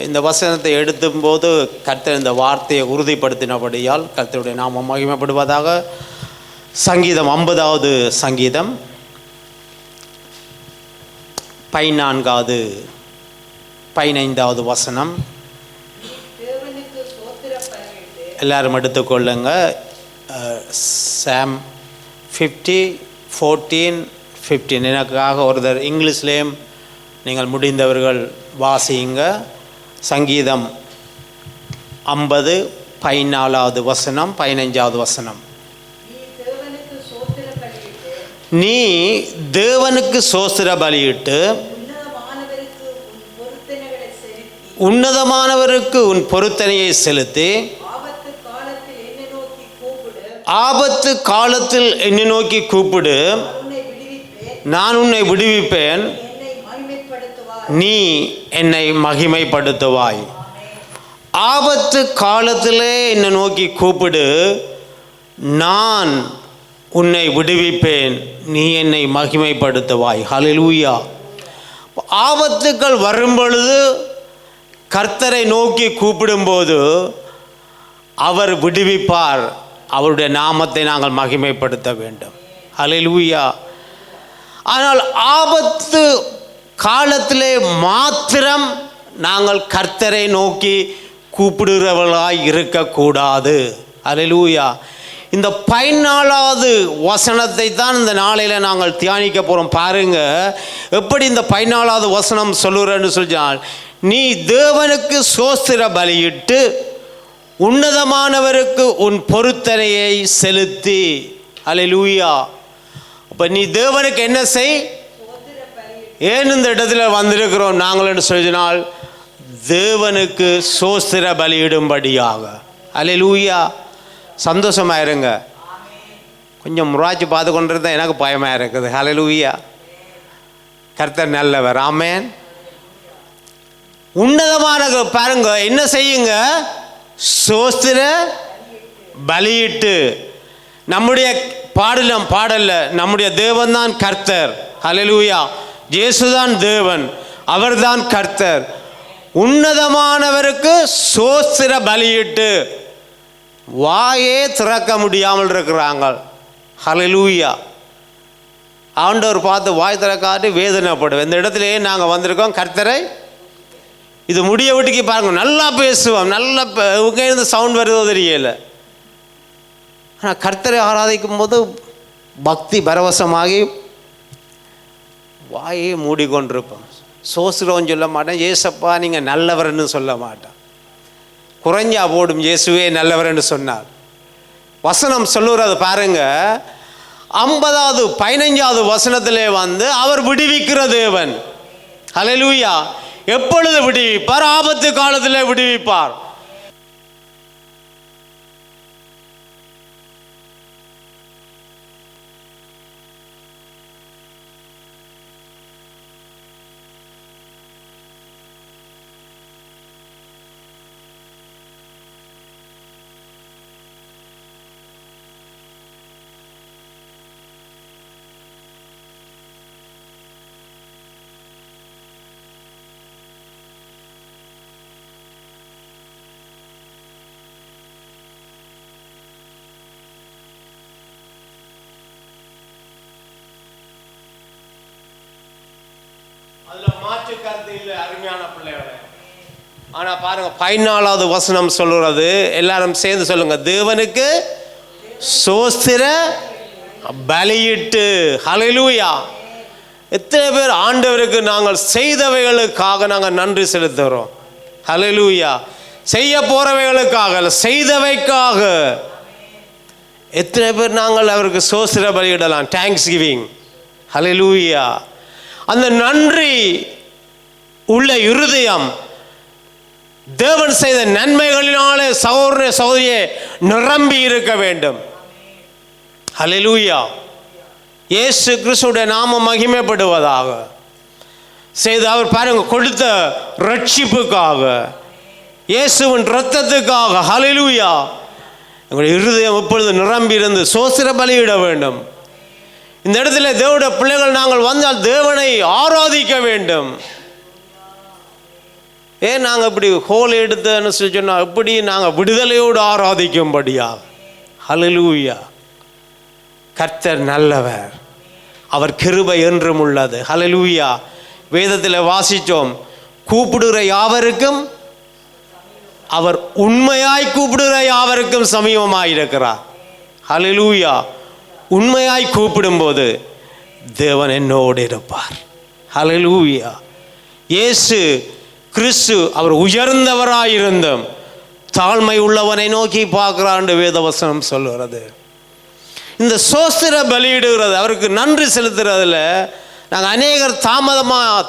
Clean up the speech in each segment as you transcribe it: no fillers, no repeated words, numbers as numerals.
இந்த வசனத்தை எடுத்தும்போது கர்த்தர் இந்த வார்த்தையை உறுதிப்படுத்தினபடியால் கர்த்தருடைய நாமம் மகிமைப்படுவதாக. சங்கீதம் 50வது சங்கீதம் 14வது 15வது வசனம் எல்லாரும் எடுத்துக்கொள்ளுங்க. சாம் 50:14-15. எனக்காக ஒருத்தர் இங்கிலீஷ்லேயும் நீங்கள் முடிந்தவர்கள் வாசியுங்க. சங்கீதம் 50 14வது வசனம் 15வது வசனம். நீ தேவனுக்கு சோஸ்திர பலியிட்டு உன்னதமானவருக்கு உன் பொருத்தனையை செலுத்தி ஆபத்து காலத்தில் என்னை நோக்கி கூப்பிடு, நான் உன்னை விடுவிப்பேன், நீ என்னை மகிமைப்படுத்துவாய். ஆபத்து காலத்திலே என்னை நோக்கி கூப்பிடு, நான் உன்னை விடுவிப்பேன், நீ என்னை மகிமைப்படுத்துவாய். ஹல்லேலூயா. ஆபத்துக்கள் வரும்பொழுது கர்த்தரை நோக்கி கூப்பிடும்போது அவர் விடுவிப்பார். அவருடைய நாமத்தை நாங்கள் மகிமைப்படுத்த வேண்டும். ஹல்லேலூயா. ஆனால் ஆபத்து காலத்திலே மாத்திரம் நாங்கள் கர்த்தரை நோக்கி கூப்பிடுகிறவர்களாய் இருக்கக்கூடாது. ஹல்லேலூயா. இந்த 14வது வசனத்தை தான் இந்த நாளையில் நாங்கள் தியானிக்க போகிறோம். பாருங்க எப்படி இந்த 14வது வசனம் சொல்லுறேன்னு சொன்னால், நீ தேவனுக்கு சோஸ்திர பலியிட்டு உன்னதமானவருக்கு உன் பொருத்தனையை செலுத்தி. ஹல்லேலூயா. அப்போ நீ தேவனுக்கு என்ன செய்? ஏன் இந்த இடத்துல வந்திருக்கிறோம் நாங்கள் என்று சொன்னால், தேவனுக்கு சோஸ்திர பலியிடும்படியாக. ஹல்லேலூயா. சந்தோஷமாக இருங்க. கொஞ்சம் முராட்சி பார்த்து கொண்டிருந்தா எனக்கு பயமாக இருக்குது. ஹல்லேலூயா. கர்த்தர் நல்லவர். ஆமென். உன்னதமான பாருங்க என்ன செய்யுங்க? சோஸ்திர பலியிட்டு. நம்முடைய பாடல்ல நம்முடைய தேவன் தான் கர்த்தர். ஹல்லேலூயா. இயேசுதான் தேவன், அவர்தான் கர்த்தர். உன்னதமானவருக்கு சோஸ்திர பலியிட்டு. வாயே திறக்க முடியாமல் இருக்கிறாங்க. ஹல்லேலூயா. ஆண்டவர் பார்த்து வாய் திறக்காட்டி வேதனைப்படும். இந்த இடத்துலையே நாங்கள் வந்திருக்கோம். கர்த்தரை இது முடிய விட்டுக்கு பாருங்க, நல்லா பேசுவோம், நல்லா இவங்க இருந்து சவுண்ட் வருதோ தெரியல. ஆனால் கர்த்தரை ஆராதிக்கும் போது பக்தி பரவசமாகி வாயே மூடிக்கொண்டிருப்போம். சோசுரோன்னு சொல்ல மாட்டேன், ஏசப்பா நீங்கள் நல்லவர்ன்னு சொல்ல மாட்டேன். குறைஞ்சா போடும் இயேசுவே நல்லவர்ன்னு சொன்னார். வசனம் சொல்லுறது பாருங்க. 50வது 15வது வசனத்திலே வந்து அவர் விடுவிக்கிற தேவன். ஹல்லேலூயா. எப்பொழுது விடுவிப்பார்? ஆபத்து காலத்திலே விடுவிப்பார். அதுல மாற்று கருத்து இல்லை அருமையான பிள்ளைகளை. ஆனா பாருங்க 14வது வசனம் சொல்லுறது, எல்லாரும் சேர்ந்து சொல்லுங்க, தேவனுக்கு சோஸ்திர பலியிட்டு. ஹல்லேலூயா. எத்தனை பேர் ஆண்டவருக்கு நாங்கள் செய்தவைகளுக்காக நாங்கள் நன்றி செலுத்துகிறோம். ஹல்லேலூயா. செய்ய போறவைகளுக்காக, செய்தவைக்காக எத்தனை பேர் நாங்கள் அவருக்கு சோஸ்திர பலியிடலாம். Thanks giving. ஹல்லேலூயா. அந்த நன்றி உள்ள இருதயம் தேவன் செய்த நன்மைகளினாலே சகோதர சகோதரியே நிரம்பி இருக்க வேண்டும். ஹல்லேலூயா. இயேசு கிறிஸ்துவுடைய நாமம் மகிமைப்படுவதாக. செய்த அவர் பாருங்க கொடுத்த ரட்சிப்புக்காக, இயேசுவின் இரத்தத்துக்காக. ஹல்லேலூயா. எங்களுடைய இருதயம் இப்பொழுது நிரம்பி இருந்து சோஸ்திர பலியிட வேண்டும். இந்த இடத்துல தேவனுடைய பிள்ளைகள் நாங்கள் வந்தால் தேவனை ஆராதிக்க வேண்டும். ஏன் நாங்கள் இப்படி ஹோல் எடுத்தேன்னு சொன்னால் இப்படி நாங்கள் விடுதலையோடு ஆராதிக்கும்படியா. ஹல்லேலூயா. கர்த்தர் நல்லவர், அவர் கிருபை என்றும் உள்ளது. ஹல்லேலூயா. வேதத்தில் வாசித்தோம், கூப்பிடுகிற யாவருக்கும் அவர் உண்மையாய் கூப்பிடுகிற யாவருக்கும் சமீபமாயிருக்கிறார். ஹல்லேலூயா. உண்மையாய் கூப்பிடும்போது தேவன் என்னோடு இருப்பார். ஹல்லேலூயா. இயேசு கிறிஸ்து அவர் உயர்ந்தவராயிருந்தும் தாழ்மை உள்ளவனை நோக்கி பார்க்கிறான் வேதவசனம் சொல்லுகிறது. இந்த சோஸ்திர பலியிடுகிறது, அவருக்கு நன்றி செலுத்துறதுல நாங்கள் அநேகர்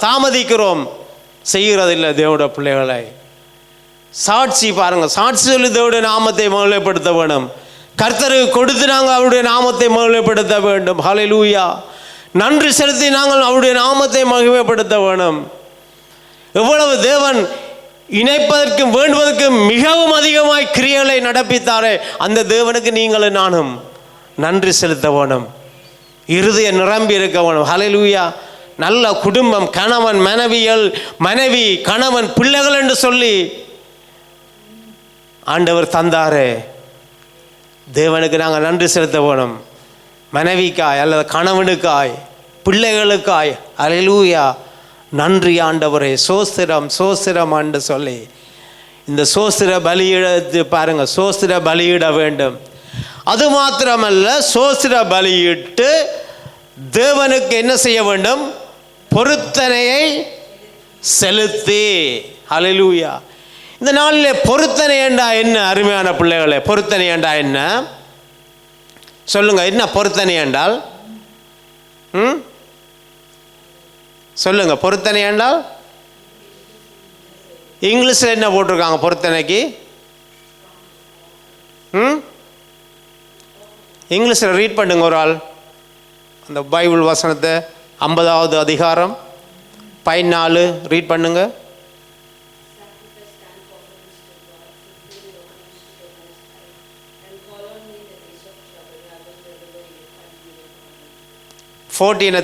தாமதிக்கிறோம், செய்கிறதில்லை. தேவனுடைய பிள்ளைகளை சாட்சி பாருங்கள், சாட்சி சொல்லி தேவனுடைய நாமத்தை மகிமைப்படுத்த வேணும். கர்த்தருக்கு கொடுத்து நாங்கள் அவருடைய நாமத்தை மகிமைப்படுத்த வேண்டும். ஹல்லேலூயா. நன்றி செலுத்தி நாங்கள் அவருடைய நாமத்தை மகிமைப்படுத்த வேணும். எவ்வளவு தேவன் இணைப்பதற்கும் வேண்டுவதற்கும் மிகவும் அதிகமாய் கிரியைகளை நடப்பித்தாரே, அந்த தேவனுக்கு நீங்களும் நானும் நன்றி செலுத்த வேணும். இருதய நிரம்பி இருக்க வேணும். ஹல்லேலூயா. நல்ல குடும்பம், கணவன் மனைவி கணவன் பிள்ளைகள் என்று சொல்லி ஆண்டவர் தந்தாரே, தேவனுக்கு நாங்கள் நன்றி செலுத்த வேணும். மனைவிக்காய் அல்லது கணவனுக்காய் பிள்ளைகளுக்காய். ஹல்லேலூயா. நன்றி ஆண்டவரே, சோஸ்திரம் சோஸ்திரம் என்று சொல்லி இந்த சோஸ்திர பலியிட பாருங்க, சோஸ்திர பலியிட வேண்டும். அது மாத்திரமல்ல, சோஸ்திர பலியிட்டு தேவனுக்கு என்ன செய்ய வேண்டும்? பொருத்தனையை செலுத்தி. ஹல்லேலூயா. இந்த நாளில் பொருத்தனை என்றா என்ன? அருமையான பிள்ளைகளே, பொருத்தனை என்றா என்ன சொல்லுங்க. என்ன பொருத்தனை என்றால்? சொல்லுங்க. பொருத்தனை என்றால் இங்கிலீஷில் என்ன போட்டிருக்காங்க பொருத்தனைக்கு? இங்கிலீஷில் ரீட் பண்ணுங்க ஒரு ஆள் அந்த பைபிள் வசனத்தை. 50வது அதிகாரம் 14 ரீட் பண்ணுங்க.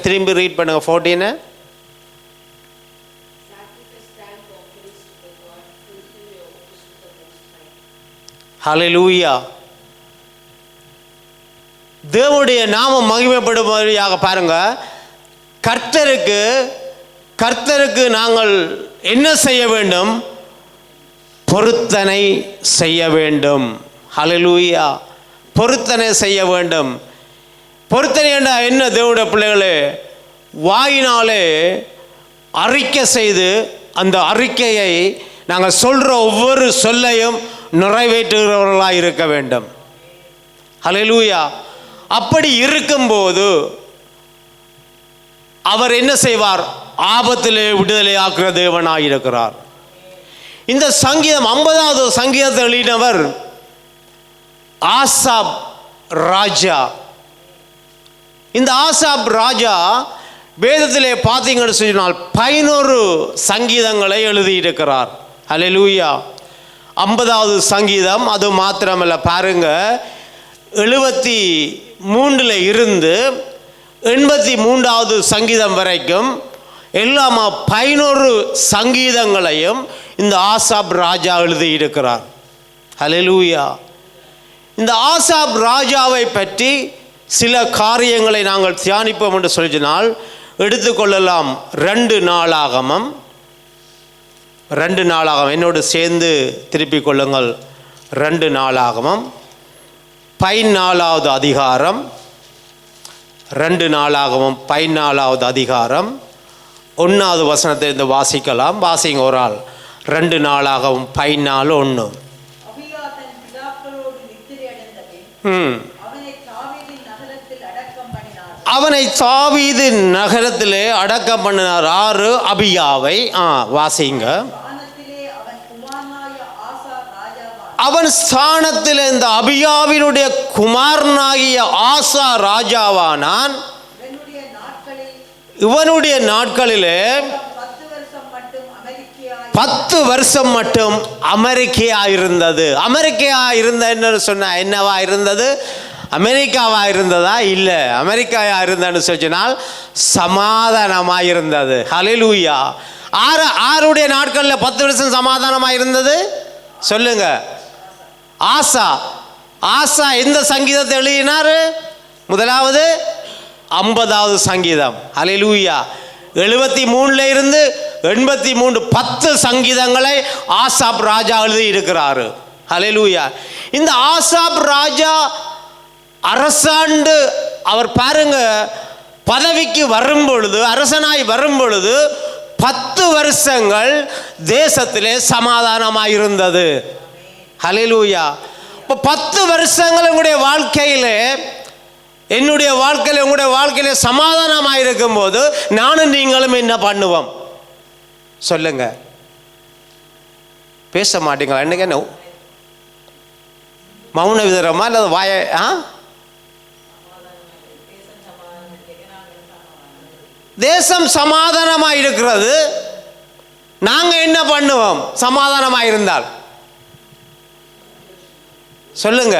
திரும்பி ரீட் பண்ணுங்க. 14 ஹல்லேலூயா. தேவனுடைய நாமம் மகிமைப்படும்படியாக பாருங்க. கர்த்தருக்கு நாங்கள் என்ன செய்ய வேண்டும்? பொருத்தனை செய்ய வேண்டும். ஹல்லேலூயா. பொருத்தனை செய்ய வேண்டும். பொருத்தனை என்றால் என்ன? தேவனுடைய பிள்ளைகளே, வாயினாலே அறிக்கை செய்து அந்த அறிக்கையை நாங்கள் சொல்கிற ஒவ்வொரு சொல்லையும் நிறைவேற்றுகிறவர்களாக இருக்க வேண்டும். ஹல்லேலூயா. அப்படி இருக்கும்போது அவர் என்ன செய்வார்? ஆபத்திலே விடுதலை ஆக்குற தேவனாக இருக்கிறார். இந்த சங்கீதம் 50வது சங்கீதத்தை எழுதினவர் ஆசாப் ராஜா. இந்த ஆசாப் ராஜா வேதத்திலே பார்த்தீங்கன்னு சொன்னால் 11 சங்கீதங்களை எழுதியிருக்கிறார். ஹல்லேலூயா. 50வது சங்கீதம் அது மாத்திரமல்ல, பாருங்க 73 இருந்து 83வது சங்கீதம் வரைக்கும் எல்லாமா 11 சங்கீதங்களையும் இந்த ஆசாப் ராஜா எழுதியிருக்கிறார். ஹல்லேலூயா. இந்த ஆசாப் ராஜாவை பற்றி சில காரியங்களை நாங்கள் தியானிப்போம் என்று சொல்லினால் எடுத்துக்கொள்ளலாம். 2 நாளாகமம் என்னோடு சேர்ந்து திருப்பிக் கொள்ளுங்கள். 2 நாளாகமம் 14வது அதிகாரம். 2 நாளாகமம் 14வது அதிகாரம் 1வது வசனத்தை இருந்து வாசிக்கலாம். வாசிங்க ஒரு ஆள். 2 நாளாகமம் 14:1. அவனை தாவீது நகரத்திலே அடக்கம் பண்ணினார். 6 அபியாவை வாசிங்க. அவன் ஸ்தானத்தில் இந்த அபியாவினுடைய குமாரனாகிய ஆசா ராஜாவானான். இவனுடைய நாட்களிலே 10 வருஷம் மட்டும் அமெரிக்கா இருந்தது. அமெரிக்கா இருந்த என்ன சொன்ன என்னவா இருந்தது? அமெரிக்காவா இருந்ததா? இல்லை, அமெரிக்காவா இருந்ததுன்னு சொன்னால் சமாதானமாக இருந்தது. ஹல்லேலூயா. ஆருடைய நாட்களில் 10 வருஷம் சமாதானமாக இருந்தது சொல்லுங்க. ஆசா. ஆசா எந்த சங்கீதத்தை எழுதினார்? முதலாவது 50வது சங்கீதம். ஹல்லேலூயா. 73 இருந்து 83 10 சங்கீதங்களை ஆசாப் ராஜா எழுதி இருக்கிறாரு. ஹல்லேலூயா. இந்த ஆசாப் ராஜா அரசாண்டு அவர் பாருங்க பதவிக்கு வரும் பொழுது, அரசனாய் வரும் பொழுது 10 வருஷங்கள் தேசத்திலே சமாதானமாக இருந்தது. ஹல்லேலூயா. இப்போ 10 வருஷங்கள் உங்களுடைய வாழ்க்கையிலே, என்னுடைய வாழ்க்கையில், உங்களுடைய வாழ்க்கையில சமாதானமாக இருக்கும்போது நானும் நீங்களும் என்ன பண்ணுவோம் சொல்லுங்க? பேச மாட்டீங்களா? என்னங்க என்ன மௌன விதரமா அல்லது வாய? தேசம் சமாதானமாக இருக்கிறது, நாங்கள் என்ன பண்ணுவோம் சமாதானமாக இருந்தால் சொல்லுங்க?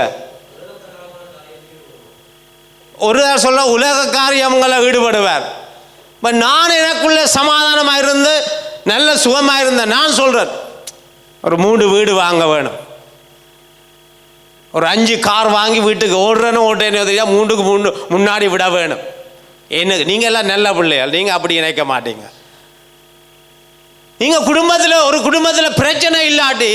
ஒரு சொல்ல உலக காரியங்களை ஈடுபடுவார். இப்போ நான் எனக்குள்ள சமாதானமாக இருந்து நல்ல சுகமாக இருந்தேன். நான் சொல்கிறேன் ஒரு 3 வீடு வாங்க வேணும், ஒரு 5 கார் வாங்கி வீட்டுக்கு ஓட்டேன்னு தெரியா 3க்கு 3 முன்னாடி விட வேணும். என்ன நீங்கள் எல்லாம் நல்ல பிள்ளைகள், நீங்கள் அப்படி நினைக்க மாட்டீங்க. நீங்கள் ஒரு குடும்பத்தில் பிரச்சனை இல்லாட்டி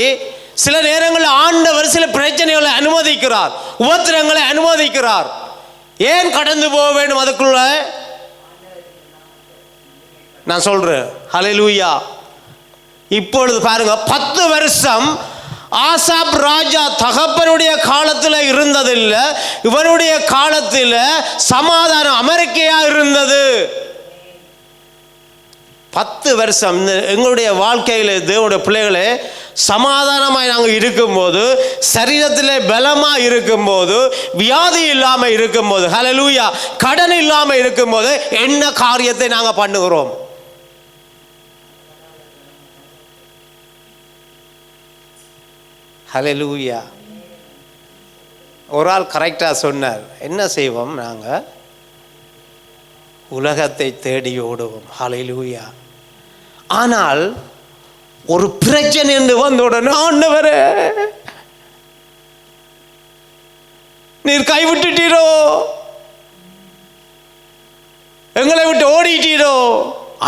சில நேரங்களில் ஆண்டவர் சில பிரச்சனைகளை அனுமதிக்கிறார், உபத்திரங்களை அனுமதிக்கிறார். ஏன் கடந்து போக வேண்டும் அதுக்குள்ள? நான் சொல்றேன். ஹல்லேலூயா. இப்பொழுது பாருங்க 10 வருஷம் ஆசாப் ராஜா தகப்பனுடைய காலத்தில் இருந்ததில்லை, இவனுடைய காலத்தில் சமாதானம் அமெரிக்கையா இருந்தது. 10 வருஷம் எங்களுடைய வாழ்க்கையில் தேவனுடைய பிள்ளைகளே சமாதானமாக நாங்கள் இருக்கும்போது, சரீரத்தில் பலமாக இருக்கும்போது, வியாதி இல்லாமல் இருக்கும்போது, ஹல்லேலூயா, கடன் இல்லாமல் இருக்கும்போது என்ன காரியத்தை நாங்கள் பண்ணுகிறோம்? ஹல்லேலூயா. ஒரு ஆள் கரெக்டாக சொன்னார், என்ன செய்வோம் நாங்கள்? உலகத்தை தேடி ஓடுவோம். ஹல்லேலூயா. ஆனால் ஒரு பிரச்சனை என்று வந்த உடனே ஆண்டவரே நீர் கைவிட்டுட்டீரோ, எங்களை விட்டு ஓடிட்டீரோ?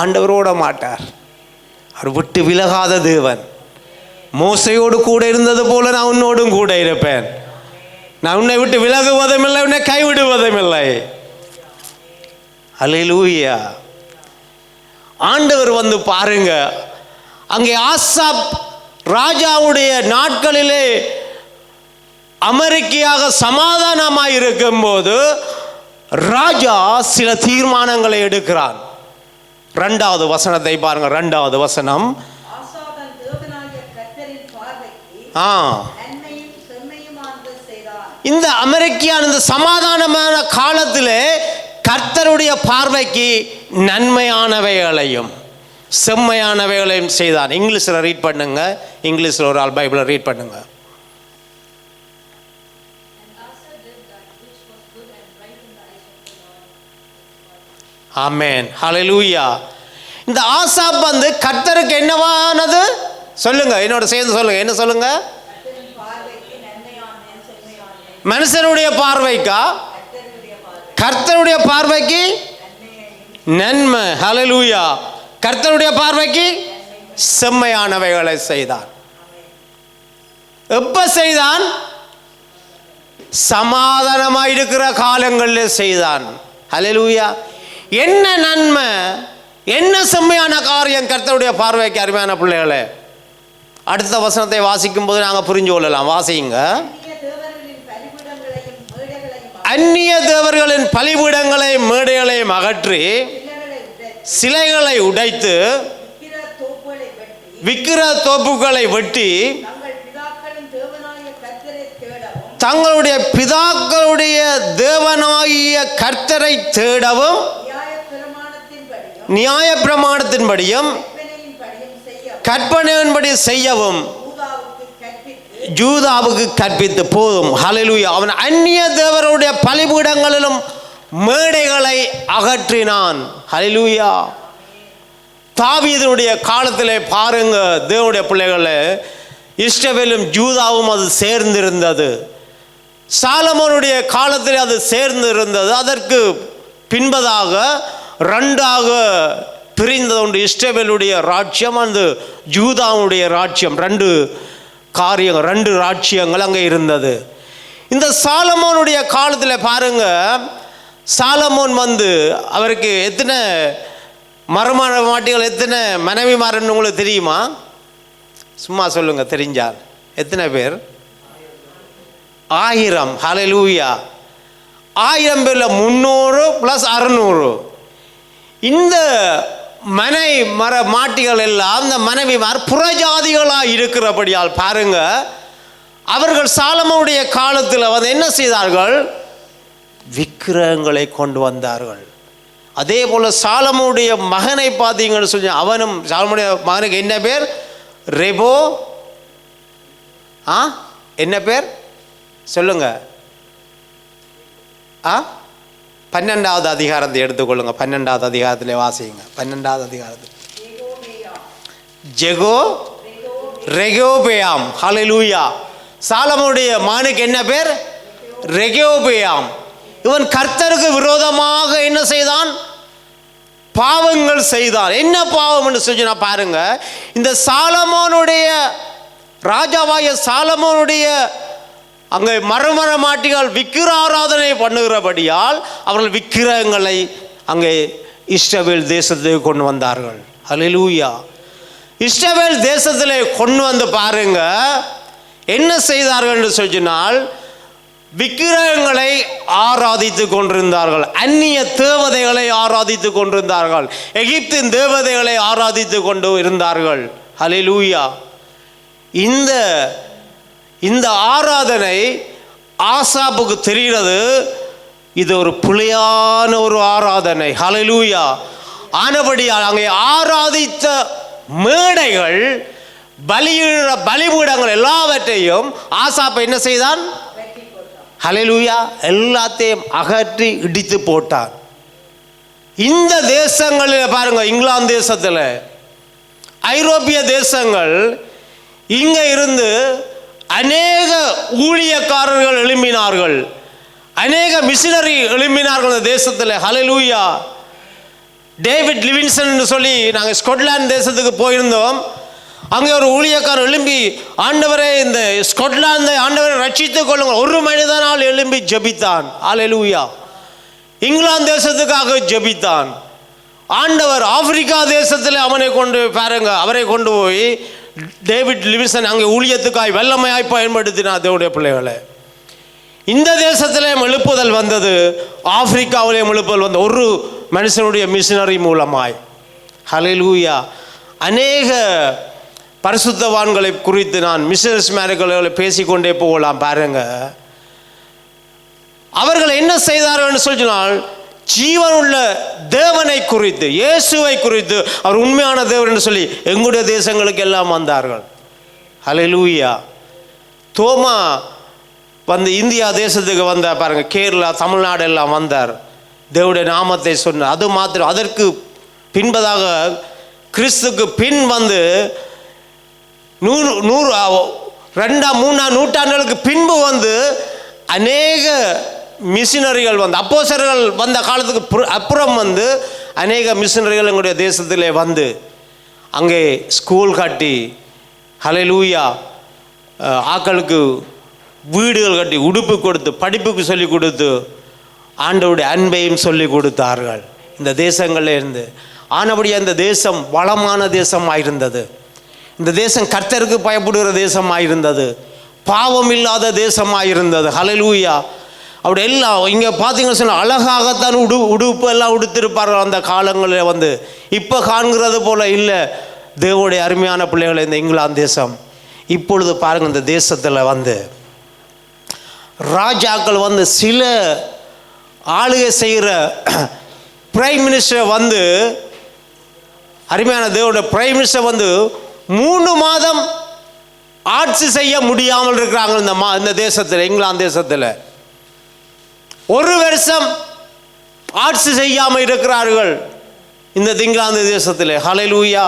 ஆண்டவர் ஓட மாட்டார். அவர் விட்டு விலகாத தேவன். மோசையோடு கூட இருந்தது போல நான் உன்னோடும் கூட இருப்பேன். நான் உன்னை விட்டு விலகுவதும் இல்லை, உன்னை கைவிடுவதும் இல்லை. ஹல்லேலூயா. ஆண்டவர் வந்து பாருங்க, அங்கே ஆசாப் ராஜாவுடைய நாட்களிலே அமெரிக்கையாக சமாதானமாக இருக்கும்போது ராஜா சில தீர்மானங்களை எடுக்கிறான். 2வது வசனத்தை பாருங்க. 2வது வசனம். இந்த அமெரிக்கான இந்த சமாதானமான காலத்தில் கர்த்தருடைய பார்வைக்கு நன்மையானவைகளையும் செம்மையானவைகளையும் செய்தான். இங்கிலீஷில் ரீட் பண்ணுங்க. இங்கிலீஷில் ஒரு ஆள் பைபிளை ரீட் பண்ணுங்க. ஆமென். ஹல்லேலூயா. இந்த ஆசாப் வந்து கர்த்தருக்கு என்னவானது சொல்லுங்க, என்னோட சேர்ந்து சொல்லுங்க. என்ன சொல்லுங்க? மனுஷனுடைய பார்வைக்கா? கர்த்தருடைய பார்வைக்கு நன்மை. ஹல்லேலூயா. கர்த்தருடைய பார்வைக்கு செம்மையானவைகளை செய்தான். எப்ப செய்தான்? சமாதானமாக இருக்கிற காலங்களில் செய்தான். ஹல்லேலூயா. என்ன நன்மை, என்ன செம்மையான காரியம் கர்த்தருடைய பார்வைக்கு? அருமையான பிள்ளைகளே, அடுத்த வசனத்தை வாசிக்கும் போது நாங்கள் புரிஞ்சு கொள்ளலாம். வாசிங்க. அந்நிய தேவர்களின் பலிபீடங்களையும் மேடைகளையும் அகற்றி சிலைகளை உடைத்து விக்கிர தோப்புகளை வெட்டி தங்களுடைய பிதாக்களுடைய தேவனாகிய கர்த்தரை தேடவும் நியாய பிரமாணத்தின்படியும் கற்பனையின்படி செய்யவும் யூதாவுக்கு கற்பித்து போதும். ஹல்லேலூயா. அவன் அந்நிய தேவருடைய பலிபீடங்களிலும் மேடைகளை அகற்றினான். ஹல்லேலூயா. தாவீதுடைய காலத்திலே பாருங்க தேவனுடைய பிள்ளைகளே, இஸ்ரவேலும் யூதாவும் அது சேர்ந்திருந்தது. சாலமோனுடைய காலத்தில் அது சேர்ந்து இருந்தது. அதற்கு பின்பதாக ரெண்டாக பிரிந்தது உண்டு. இஸ்ரவேலுடைய ராஜ்யம், அந்த யூதாவுடைய ராஜ்யம், ரெண்டு ராஜ்யங்கள் அங்கே இருந்தது. இந்த சாலமோனுடைய காலத்தில் பாருங்க, சாலமோன் அவருக்கு எத்தனை மறுமண மாட்டிகள், எத்தனை மனைவிமாரன்னு உங்களுக்கு தெரியுமா? சும்மா சொல்லுங்க தெரிஞ்சால். எத்தனை பேர்? 1000. ஹல்லேலூயா. 1000 பேர்ல 300 + 600. இந்த மாட்டிகள் எல்லாம் இந்த மனைவிமார் புறஜாதிகளாக இருக்கிறபடியால் பாருங்க, அவர்கள் சாலமோனுடைய காலத்தில் என்ன செய்தார்கள்? விக்கிரகங்களை கொண்டு வந்தார்கள். அதே போல சாலமோனுடைய மகனை பார்த்தீங்கன்னு சொல்லி, அவனும் சாலமோனுடைய மகனுக்கு என்ன பேர்? ரெபோ. என்ன பேர் சொல்லுங்க? 12வது அதிகாரத்தை எடுத்துக்கொள்ளுங்க. 12வது அதிகாரத்தில் வாசிங்க. 12வது அதிகாரத்தில் ரெகோபெயாம். ஹல்லேலூயா. சாலமோனுடைய மகனுக்கு என்ன பேர்? ரெகோபெயாம். இவன் கர்த்தருக்கு விரோதமாக என்ன செய்தான்? பாவங்கள் செய்தான். என்ன பாவம் என்று சொல்லி பாருங்க, இந்த சாலமோனுடைய ராஜாவாய சாலமோனுடைய அங்கே மறுமண மாட்டிகள் விக்கிர ஆராதனை பண்ணுகிறபடியால் அவர்கள் விக்கிரகங்களை அங்கே இஸ்ரவேல் தேசத்துக்கு கொண்டு வந்தார்கள். ஹல்லேலூயா. இஸ்ரவேல் தேசத்திலே கொண்டு வந்து பாருங்க என்ன செய்தார்கள் என்று சொன்னால், விக்கிரகங்களை ஆராதித்து கொண்டிருந்தார்கள். அந்நிய தேவதைகளை ஆராதித்து கொண்டிருந்தார்கள். எகிப்தின் தேவதைகளை ஆராதித்து கொண்டு இருந்தார்கள். ஹல்லேலூயா. இந்த ஆராதனை ஆசாப்புக்கு தெரிகிறது, இது ஒரு பிழையான ஒரு ஆராதனை. ஹல்லேலூயா. ஆனபடியால் அங்கே ஆராதித்த மேடைகள், பலிபீடங்கள் எல்லாவற்றையும் ஆசாப் என்ன செய்தான்? ஹல்லேலூயா. எல்லாத்தையும் அகற்றி இடித்து போட்டான். இந்த தேசங்களில் பாருங்க, இங்கிலாந்து தேசத்தில், ஐரோப்பிய தேசங்கள், இங்கே இருந்து அநேக ஊழியக்காரர்கள் எழும்பினார்கள், அநேக மிஷினரி எழும்பினார்கள் இந்த தேசத்தில். ஹல்லேலூயா. டேவிட் லிவின்சன் சொல்லி நாங்கள் ஸ்காட்லாந்து தேசத்துக்கு போயிருந்தோம். அங்கே ஒரு ஊழியக்காரர் எழும்பி, ஆண்டவரே இந்த ஸ்காட்லாந்தை ஆண்டவரை ரட்சித்துக் கொள்ளுங்கள், ஒரு மனிதனால் எழும்பி ஜெபித்தான். ஹல்லேலூயா. இங்கிலாந்து தேசத்துக்காக ஜெபித்தான். ஆண்டவர் ஆப்பிரிக்கா தேசத்தில் அவனை கொண்டு பாருங்க, அவரை கொண்டு போய் டேவிட் லிவின்சன் அங்கே ஊழியத்துக்காய் வல்லமையாய் பயன்படுத்தினார். தேவனுடைய பிள்ளைகளை, இந்த தேசத்திலேயும் எழுப்புதல் வந்தது, ஆப்பிரிக்காவிலேயும் எழுப்புதல் வந்தது, ஒரு மனுஷனுடைய மிஷினரி மூலமாய். ஹல்லேலூயா. அநேக பரிசுத்தவான்களை குறித்து நான் மிஷனரிஸ் மேரேஜ்களை பேசிக்கொண்டே போகலாம். பாருங்க, அவர்கள் என்ன செய்தார்கள் சொன்னால், ஜீவனுள்ள தேவனை குறித்து, இயேசுவை குறித்து, அவர் உண்மையான தேவன் என்று சொல்லி எங்களுடைய தேசங்களுக்கு எல்லாம் வந்தார்கள். ஹல்லேலூயா. தோமா இந்தியா தேசத்துக்கு வந்தார் பாருங்க, கேரளா, தமிழ்நாடு எல்லாம் வந்தார், தேவனுடைய நாமத்தை சொன்னார். அது மாத்திரம், அதற்கு பின்பதாக கிறிஸ்துக்கு பின் 2-3 நூற்றாண்டுகளுக்கு பின்பு அநேக மிஷினரிகள் அப்போஸ்தலர்கள் வந்த காலத்துக்கு அப்புறம் அநேக மிஷினரிகள் எங்களுடைய தேசத்திலே அங்கே ஸ்கூல் கட்டி, ஹல்லேலூயா, ஆக்களுக்கு வீடுகள் கட்டி, உடுப்பு கொடுத்து, படிப்புக்கு சொல்லி கொடுத்து, ஆண்டவருடைய அன்பையும் சொல்லி கொடுத்தார்கள் இந்த தேசங்களில் இருந்து. ஆனபடியாக இந்த தேசம் வளமான தேசமாயிருந்தது. இந்த தேசம் கர்த்தருக்கு பயப்படுகிற தேசமாயிருந்தது, பாவம் இல்லாத தேசமாயிருந்தது. ஹல்லேலூயா. அப்படி எல்லாம் இங்கே பார்த்தீங்கன்னு சொன்னால் அழகாகத்தான் உடுப்பு எல்லாம் உடுத்திருப்பார்கள் அந்த காலங்களில். இப்போ காண்கிறது போல இல்லை தேவனுடைய அருமையான பிள்ளைகளை. இந்த இங்கிலாந்து தேசம் இப்பொழுது பாருங்கள், இந்த தேசத்தில் ராஜாக்கள் சில ஆளுகை செய்கிற பிரைம் மினிஸ்டர் அருமையான தேவனுடைய பிரைம் மினிஸ்டர் 3 மாதம் ஆட்சி செய்ய முடியாமல் இருக்கிறாங்க இந்த தேசத்தில், இங்கிலாந்து தேசத்தில். 1 வருஷம் ஆட்சி செய்யாமல் இருக்கிறார்கள். இந்த இங்கிலாந்து தேசத்தில். ஹல்லேலூயா.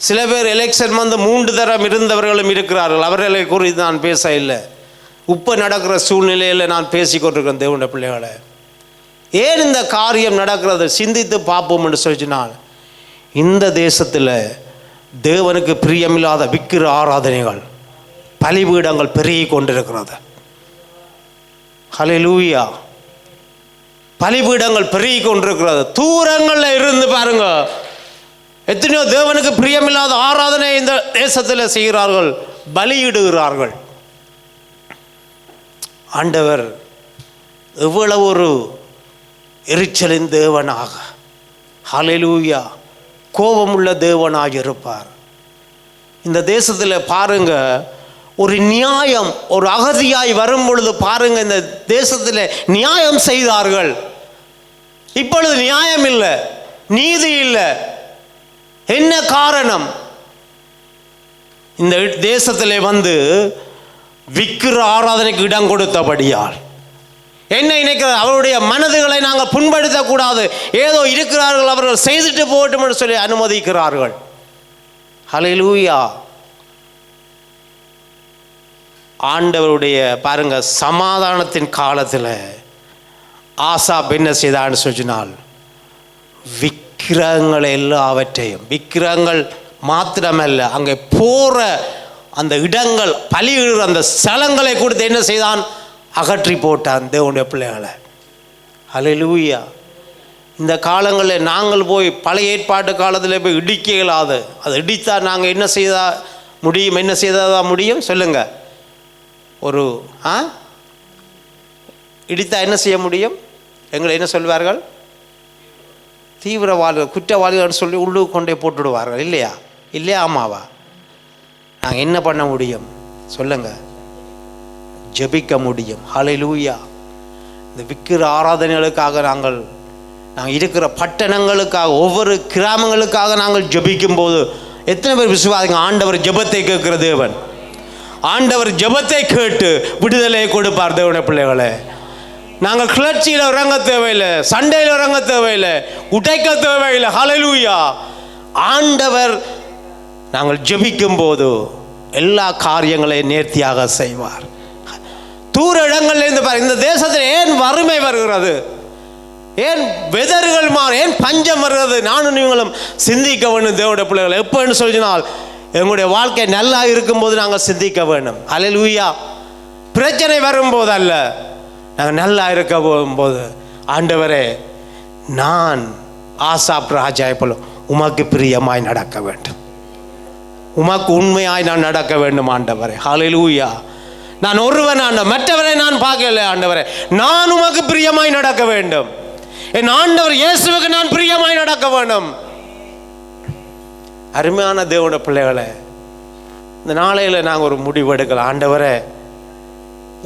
சில பேர் எலெக்ஷன் வந்து 3 தரம் இருந்தவர்களும் இருக்கிறார்கள். அவர்களை குறித்து நான் பேச இல்லை. இப்போ நடக்கிற சூழ்நிலையில் நான் பேசிக்கொண்டிருக்கிறேன். தேவனுடைய பிள்ளைகளை, ஏன் இந்த காரியம் நடக்கிறது சிந்தித்து பார்ப்போம் என்று சொல்லினால், இந்த தேசத்தில் தேவனுக்கு பிரியமில்லாத விக்கிர ஆராதனைகள், பலிபீடங்கள் பெருகி கொண்டிருக்கிறது. ஹல்லேலூயா. பலிபீடங்கள் பெருகி கொண்டிருக்கிறது. தூரங்களில் இருந்து பாருங்க, எத்தனையோ தேவனுக்கு பிரியமில்லாத ஆராதனை இந்த தேசத்தில் செய்கிறார்கள், பலியிடுகிறார்கள். ஆண்டவர் எவ்வளவு ஒரு எரிச்சலின் தேவனாக, ஹல்லேலூயா, கோபமுள்ள தேவனாக இருப்பார். இந்த தேசத்தில் பாருங்க, ஒரு நியாயம், ஒரு அகதியாய் வரும் பொழுது பாருங்க, இந்த தேசத்தில் நியாயம் செய்தார்கள். இப்பொழுது நியாயம் இல்லை, நீதி இல்லை. என்ன காரணம்? இந்த தேசத்தில் வந்து விக்கிர ஆராதனைக்கு இடம் கொடுத்தபடியால். என்ன நினைக்கிறார்? அவருடைய மனதுகளை நாங்கள் புண்படுத்தக்கூடாது, ஏதோ இருக்கிறார்கள் அவர்கள் செய்துட்டு போகட்டும் என்று சொல்லி அனுமதிக்கிறார்கள். ஹல்லேலூயா. ஆண்டவருடைய பாருங்க, சமாதானத்தின் காலத்தில் ஆசாப் என்ன செய்தான்னு சொன்னால், விக்கிரகங்கள் எல்லாவற்றையும், விக்கிரகங்கள் மாத்திரமல்ல, அங்கே போகிற அந்த இடங்கள், பலியிடுற அந்த ஸ்தலங்களை கொடுத்து என்ன செய்தான்? அகற்றி போட்டான் தேவனுடைய பிள்ளைகளை. ஹல்லேலூயா. இந்த காலங்களில் நாங்கள் போய் பழைய ஏற்பாட்டு காலத்தில் போய் இடிக்க இயலாது. அதை இடித்தா நாங்கள் என்ன செய்தா முடியும்? என்ன செய்ததா முடியும்? சொல்லுங்க. ஒரு இடித்தா என்ன செய்ய முடியும்? எங்களை என்ன சொல்வார்கள்? தீவிரவாதிகள், குற்றவாளிகள் சொல்லி உள்ளுக்கு கொண்டே போட்டுடுவார்கள். இல்லையா? இல்லையா? ஆமாவா? நாங்கள் என்ன பண்ண முடியும்? சொல்லுங்க. ஜெபிக்க முடியும். ஹல்லேலூயா. இந்த விக்கிர ஆராதனைகளுக்காக நாங்கள் இருக்கிற பட்டணங்களுக்காக, ஒவ்வொரு கிராமங்களுக்காக நாங்கள் ஜெபிக்கும் போது எத்தனை பேர் விசுவாசிங்க? ஆண்டவர் ஜெபத்தை கேட்கிற தேவன். ஆண்டவர் ஜெபத்தை கேட்டு விடுதலை கொடுப்பார். தேவனுடைய பிள்ளைகளை, நாங்கள் கிளர்ச்சியில் இறங்க தேவையில்லை, சண்டையில் இறங்க தேவையில்லை, உடைக்க தேவையில்லை. ஹல்லேலூயா. ஆண்டவர் நாங்கள் ஜெபிக்கும் போது எல்லா காரியங்களையும் நேர்த்தியாக செய்வார். தூர இடங்கள்லேருந்து பாருங்க, இந்த தேசத்தில் ஏன் வறுமை வருகிறது? ஏன் வெதர்கள் ஏன் பஞ்சம் வருகிறது? நானும் நீங்களும் சிந்திக்க வேண்டும். தேவனுடைய பிள்ளைகளை, எப்போன்னு சொல்லினால் எங்களுடைய வாழ்க்கை நல்லா இருக்கும்போது நாங்கள் சிந்திக்க வேண்டும். ஹல்லேலூயா. பிரச்சனை வரும்போது அல்ல, நாங்கள் நல்லா இருக்க போகும்போது, ஆண்டவரே, நான் ஆசாப் ராஜாவை போல உமக்கு பிரியமாய் நடக்க வேண்டும், உமக்கு உண்மையாய் நான் நடக்க வேண்டும் ஆண்டவரே. ஹல்லேலூயா. நான் ஒருவன் ஆண்டவர், மற்றவரை நான் பார்க்கல ஆண்டவரே. நான் உமக்கு பிரியமாய் நடக்க வேண்டும். என் ஆண்டவர் இயேசுவுக்கு நான் பிரியமாய் நடக்க வேண்டும். அருமையான தேவனுடைய பிள்ளைகளை, இந்த நாளையில் நாங்கள் ஒரு முடிவு எடுக்கலாம். ஆண்டவரே,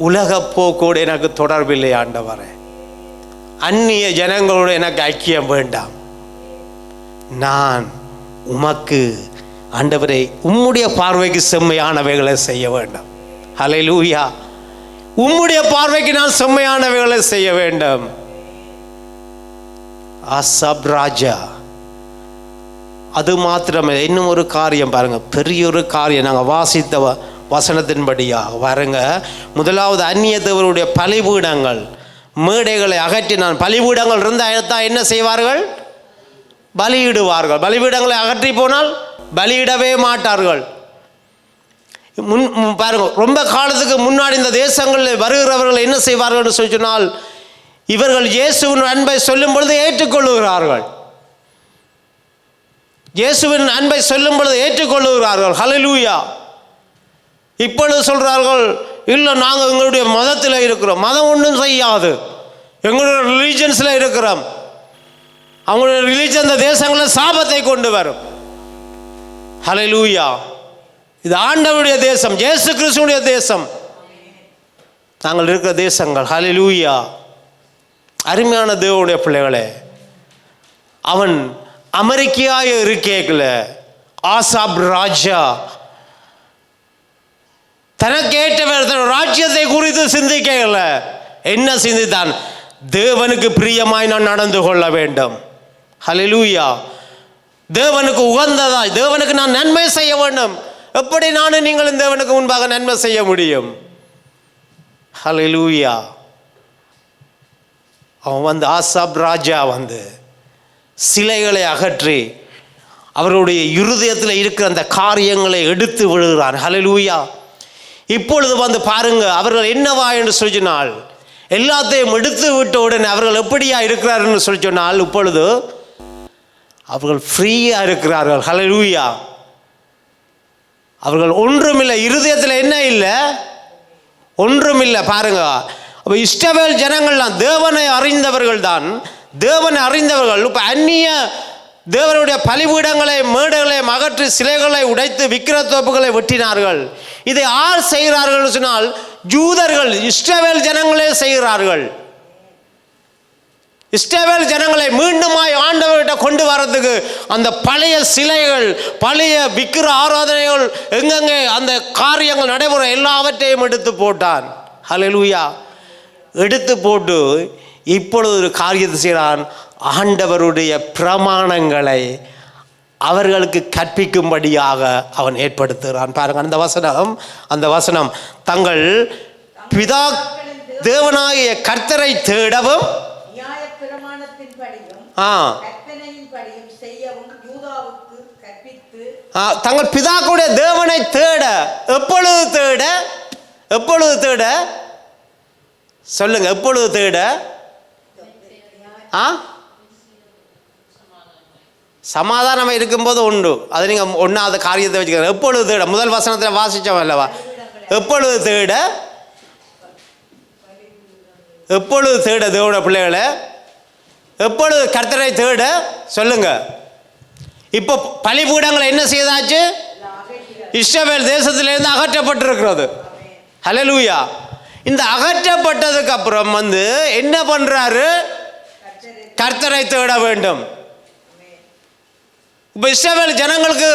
உலக போக்கோடு எனக்கு தொடர்பில்லை ஆண்டவரே. அந்நிய ஜனங்களோடு எனக்கு ஐக்கியம் வேண்டாம். நான் உமக்கு ஆண்டவரே உம்முடைய பார்வைக்கு செம்மையானவைகளை செய்ய வேண்டும். ஹல்லேலூயா. உம்முடைய பார்வைக்கு நான் செம்மையானவைகளை செய்ய வேண்டும். ஆசாப் ராஜா அது மாத்திரமே, இன்னும் ஒரு காரியம் பாருங்க, பெரிய ஒரு காரியம். நாங்கள் வாசித்த வசனத்தின்படியாக பாருங்க, முதலாவது அந்நிய தேவருடைய பலிபீடங்கள், மேடைகளை அகற்றினான். பலிபீடங்கள் இருந்தால் என்ன செய்வார்கள்? பலியிடுவார்கள். பலிபீடங்களை அகற்றி போனால் பலியிடவே மாட்டார்கள். பாருங்க, ரொம்ப காலத்துக்கு முன்னாடி இந்த தேசங்களில் வருகிறவர்கள் என்ன செய்வார்கள் சொல்லி சொன்னால், இவர்கள் இயேசுவின் அன்பை சொல்லும் பொழுது ஏற்றுக்கொள்ளுகிறார்கள். இயேசுவின் அன்பை சொல்லும் பொழுது ஏற்றுக்கொள்ளுகிறார்கள். ஹல்லேலூயா. இப்பொழுது சொல்கிறார்கள், இல்லை நாங்கள் எங்களுடைய மதத்தில் இருக்கிறோம். மதம் ஒன்றும் செய்யாது, எங்களுடைய ரிலீஜன்ஸில் இருக்கிறோம். அவங்களுடைய ரிலீஜன் இந்த தேசங்களில் சாபத்தை கொண்டு வரும். ஹல்லேலூயா. இது ஆண்டவருடைய தேசம், இயேசு கிறிஸ்துவுடைய தேசம், நாங்கள் இருக்கிற தேசங்கள். ஹல்லேலூயா. அருமையான தேவனுடைய பிள்ளைகளே, அவன் அமெரிக்கையாக இருக்கேக்கல ஆசாப் ராஜா தனக்கேற்றவர் ராஜ்யத்தை குறித்து சிந்திக்கல. என்ன சிந்தித்தான்? தேவனுக்கு பிரியமாய் நான் நடந்து கொள்ள வேண்டும். ஹல்லேலூயா. தேவனுக்கு உகந்ததாய், தேவனுக்கு நான் நன்மை செய்ய வேண்டும். எப்படி நானும் நீங்களும் தேவனுக்கு முன்பாக நன்மை செய்ய முடியும்? ஹல்லேலூயா. அவன் ஆசாப் ராஜா சிலைகளை அகற்றி அவருடைய இருதயத்தில் இருக்கிற அந்த காரியங்களை எடுத்து விடுகிறார். ஹல்லேலூயா. இப்பொழுது பாருங்க, அவர்கள் என்னவா என்று சொன்னால், எல்லாத்தையும் எடுத்து விட்ட உடனே அவர்கள் எப்படியா இருக்கிறார்கள் சொல்லி சொன்னால், இப்பொழுது அவர்கள் ஃப்ரீயா இருக்கிறார்கள். ஹல்லேலூயா. அவர்கள் ஒன்றுமில்லை, இருதயத்தில் என்ன இல்லை, ஒன்றுமில்லை. பாருங்க, அப்போ இஸ்ரவேல் ஜனங்கள்லாம் தேவனை அறிந்தவர்கள் தான். தேவனை அறிந்தவர்கள் இப்போ அந்நிய தேவனுடைய பலிபீடங்களை மேடைகளை அகற்றி சிலைகளை உடைத்து விக்கிரத்தோப்புகளை வெட்டினார்கள். இதை யார் செய்கிறார்கள் சொன்னால், யூதர்கள், இஸ்ரவேல் ஜனங்களே செய்கிறார்கள். இஸ்ரவேல் ஜனங்களை மீண்டுமாய் ஆண்டவர்கிட்ட கொண்டு வரதுக்கு அந்த பழைய சிலைகள், பழைய விக்கிர ஆராதனைகள், எங்கெங்கே அந்த காரியங்கள் நடைபெற எல்லாவற்றையும் எடுத்து போட்டான். ஹல்லேலூயா. எடுத்து போட்டு இப்பொழுது ஒரு காரியத்தை செய்கிறான். ஆண்டவருடைய பிரமாணங்களை அவர்களுக்கு கற்பிக்கும்படியாக அவன் ஏற்படுத்துகிறான். பாருங்க அந்த வசனம் தங்கள் பிதா தேவனாகிய கர்த்தரை தேடவும் தங்கள் பிதாக்குடைய தேவனை தேட. எப்பொழுது தேட? எப்பொழுது தேட சொல்லுங்க, எப்பொழுது தேட? சமாதானம் இருக்கும்போது உண்டு. அது நீங்கள் ஒன்றாவது காரியத்தை வச்சுக்க. எப்பொழுது தேட? முதல் வசனத்தில் வாசித்தோம் அல்லவா? எப்பொழுது தேட? எப்பொழுது தேட தேவனுடைய பிள்ளைகளை? எப்பொழுது கர்த்தரை தேட? சொல்லுங்க. இப்போ பலிபீடங்களை என்ன செய்தாச்சு? இஸ்ரவேல் தேசத்திலிருந்து அகற்றப்பட்டிருக்கிறது. ஹல்லேலூயா. இந்த அகற்றப்பட்டதுக்கு அப்புறம் என்ன பண்றாரு? கர்த்தரை தேட வேண்டும். இப்ப இஸ்ரவேல் ஜனங்களுக்கு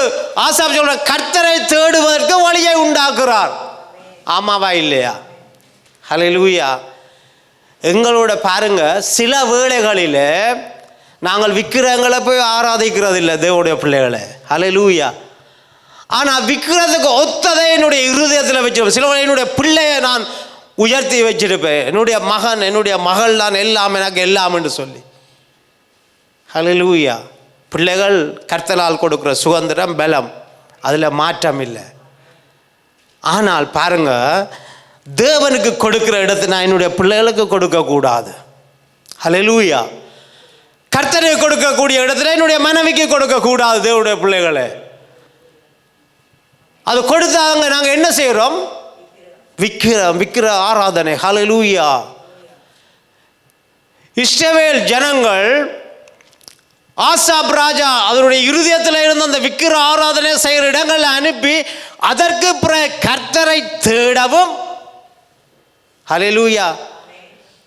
ஆசாப் சொல்ற கர்த்தரை தேடுவதற்கு வழியை உண்டாக்குறார். ஆமாவா இல்லையா? ஹல்லேலூயா. எங்களோட பாருங்க, சில வேளைகளில் நாங்கள் விக்கிரங்களை போய் ஆராதிக்கிறது இல்லை தேவனுடைய பிள்ளைகளை. ஹல்லேலூயா. ஆனால் விக்கிரத்துக்கு ஒத்ததை என்னுடைய இருதயத்தில் வச்சிருப்பேன். சில என்னுடைய பிள்ளையை நான் உயர்த்தி வச்சிருப்பேன். என்னுடைய மகன், என்னுடைய மகள் தான் எல்லாம், எனக்கு எல்லாம் என்று சொல்லி. ஹல்லேலூயா. பிள்ளைகள் கர்த்தரால் கொடுக்குற சுதந்திரம், பலம், அதில் மாற்றம் இல்லை. ஆனால் பாருங்க, தேவனுக்கு கொடுக்கிற இடத்தை நான் என்னுடைய பிள்ளைகளுக்கு கொடுக்கக்கூடாது. ஹல்லேலூயா. கர்த்தருக்கு கொடுக்கக்கூடிய இடத்துல என்னுடைய மனைவிக்கு கொடுக்கக்கூடாது. தேவனுடைய பிள்ளைகளை அது கொடுத்தாங்க நாங்கள் என்ன செய்கிறோம்? விக்கிர ஆராதனை. ஹல்லேலூயா. இஸ்ரவேல் ஜனங்கள் ஆசாப் ராஜா அவருடைய இருதயத்தில் இருந்த அந்த விக்கிர ஆராதனை செய்கிற இடங்களை அனுப்பி அதற்கு கர்த்தரை தேடவும். ஹல்லேலூயா.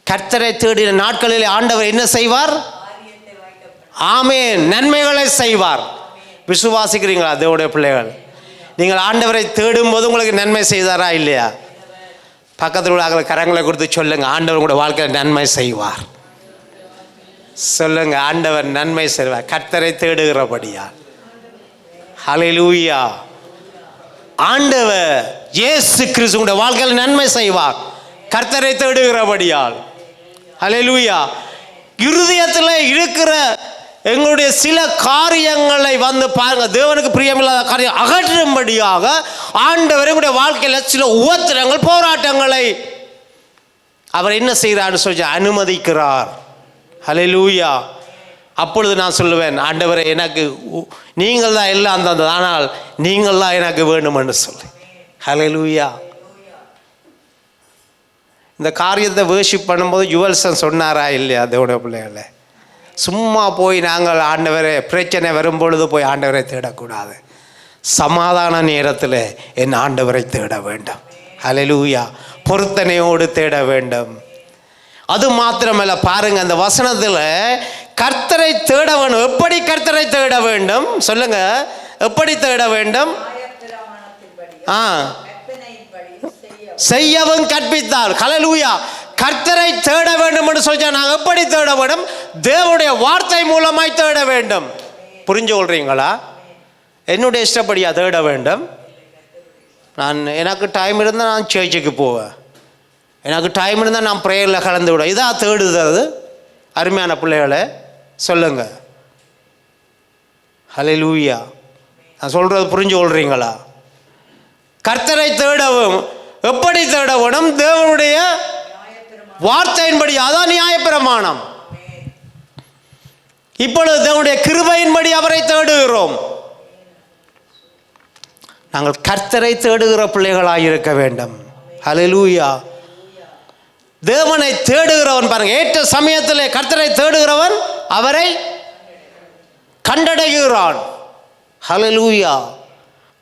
கர்த்தரை தேடின நாட்களில் ஆண்டவர் என்ன செய்வார்? ஆமென், நன்மைகளை செய்வார். விசுவாசிக்கிறீங்களா தேவனுடைய பிள்ளைகள்? நீங்கள் ஆண்டவரை தேடும் போது உங்களுக்கு நன்மை செய்தாரா இல்லையா? பக்கத்தில் உள்ள கரங்களை கொடுத்து சொல்லுங்க, ஆண்டவர் உங்களுடைய வாழ்க்கையில் நன்மை செய்வார். சொல்லுங்க, ஆண்டவர் நன்மை செய்வார் கர்த்தரை தேடுகிறபடியா. ஹல்லேலூயா. ஆண்டவர் இயேசு கிறிஸ்து உங்களுடைய வாழ்க்கையில் நன்மை செய்வார் கர்த்தரை தேடுகிறபடியால். ஹல்லேலூயா. இருதயத்தில் இருக்கிற எங்களுடைய சில காரியங்களை பாருங்க, தேவனுக்கு பிரியமில்லாத காரியம் அகற்றும்படியாக ஆண்டவர் எங்களுடைய வாழ்க்கையில் சில உபத்திரங்கள், போராட்டங்களை அவர் என்ன செய்கிறார் சொல்லி அனுமதிக்கிறார். ஹல்லேலூயா. அப்பொழுது நான் சொல்லுவேன், ஆண்டவரை எனக்கு நீங்கள் தான் எல்லாம் தந்தது, ஆனால் நீங்கள் தான் எனக்கு வேணும் என்று சொல்லி. ஹல்லேலூயா. இந்த காரியத்தை வேர்ஷிப் பண்ணும்போது யுவல்சன் சொன்னாரா இல்லையா? தேவனுடைய பிள்ளைகளை சும்மா போய் நாங்கள் ஆண்டவரை பிரச்சனை வரும்பொழுது போய் ஆண்டவரை தேடக்கூடாது. சமாதான நேரத்தில் என் ஆண்டவரை தேட வேண்டும். ஹல்லேலூயா. பொருத்தனையோடு தேட வேண்டும். அது மாத்திரமல்ல, பாருங்க அந்த வசனத்தில் கர்த்தரை தேட வேண்டும். எப்படி கர்த்தரை தேட வேண்டும் சொல்லுங்க? எப்படி தேட வேண்டும்? செய்யவும் கற்பித்தார். ஹல்லேலூயா. கர்த்தரை தேட வேண்டும் என்று சொல்லி நாங்கள் எப்படி தேட வேண்டும்? தேவனுடைய வார்த்தை மூலமாய் தேட வேண்டும். புரிஞ்சு கொள்றீங்களா? என்னுடைய இஷ்டப்படியா தேட வேண்டும்? எனக்கு டைம் இருந்தால் நான் சர்ச்சுக்கு போவேன், எனக்கு டைம் இருந்தால் நான் ப்ரேயரில் கலந்து விடுவேன். இதான் தேடுறது. அருமையான பிள்ளைகளை சொல்லுங்க. ஹல்லேலூயா. நான் சொல்கிறது புரிஞ்சு கொள்றீங்களா? கர்த்தரை தேடவும் எப்படி தேட வேணும்? தேவனுடைய வார்த்தையின்படி. அதான் நியாயப்பிரமாணம். இப்பொழுது தேவனுடைய கிருபையின்படி அவரை தேடுகிறோம். நாங்கள் கர்த்தரை தேடுகிற பிள்ளைகளாக இருக்க வேண்டும். ஹல்லேலூயா. தேவனை தேடுகிறவன் பாருங்க, ஏற்ற சமயத்தில் கர்த்தரை தேடுகிறவன் அவரை கண்டடைகிறான். ஹல்லேலூயா.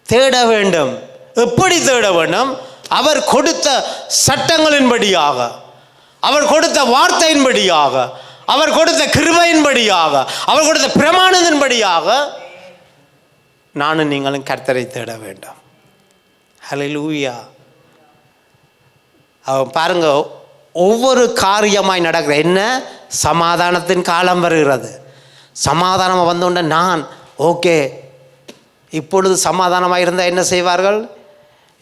தேட வேண்டும். எப்படி தேட வேண்டும்? அவர் கொடுத்த சட்டங்களின்படியாக, அவர் கொடுத்த வார்த்தையின்படியாக, அவர் கொடுத்த கிருபையின்படியாக, அவர் கொடுத்த பிரமாணத்தின்படியாக நானும் நீங்களும் கர்த்தரை தேட வேண்டும். ஹல்லேலூயா. பாருங்க, ஒவ்வொரு காரியமாய் நடக்கிற என்ன சமாதானத்தின் காலம் வருகிறது. சமாதானம் வந்தோடனே நான் ஓகே, இப்பொழுது சமாதானமாக இருந்தால் என்ன செய்வார்கள்?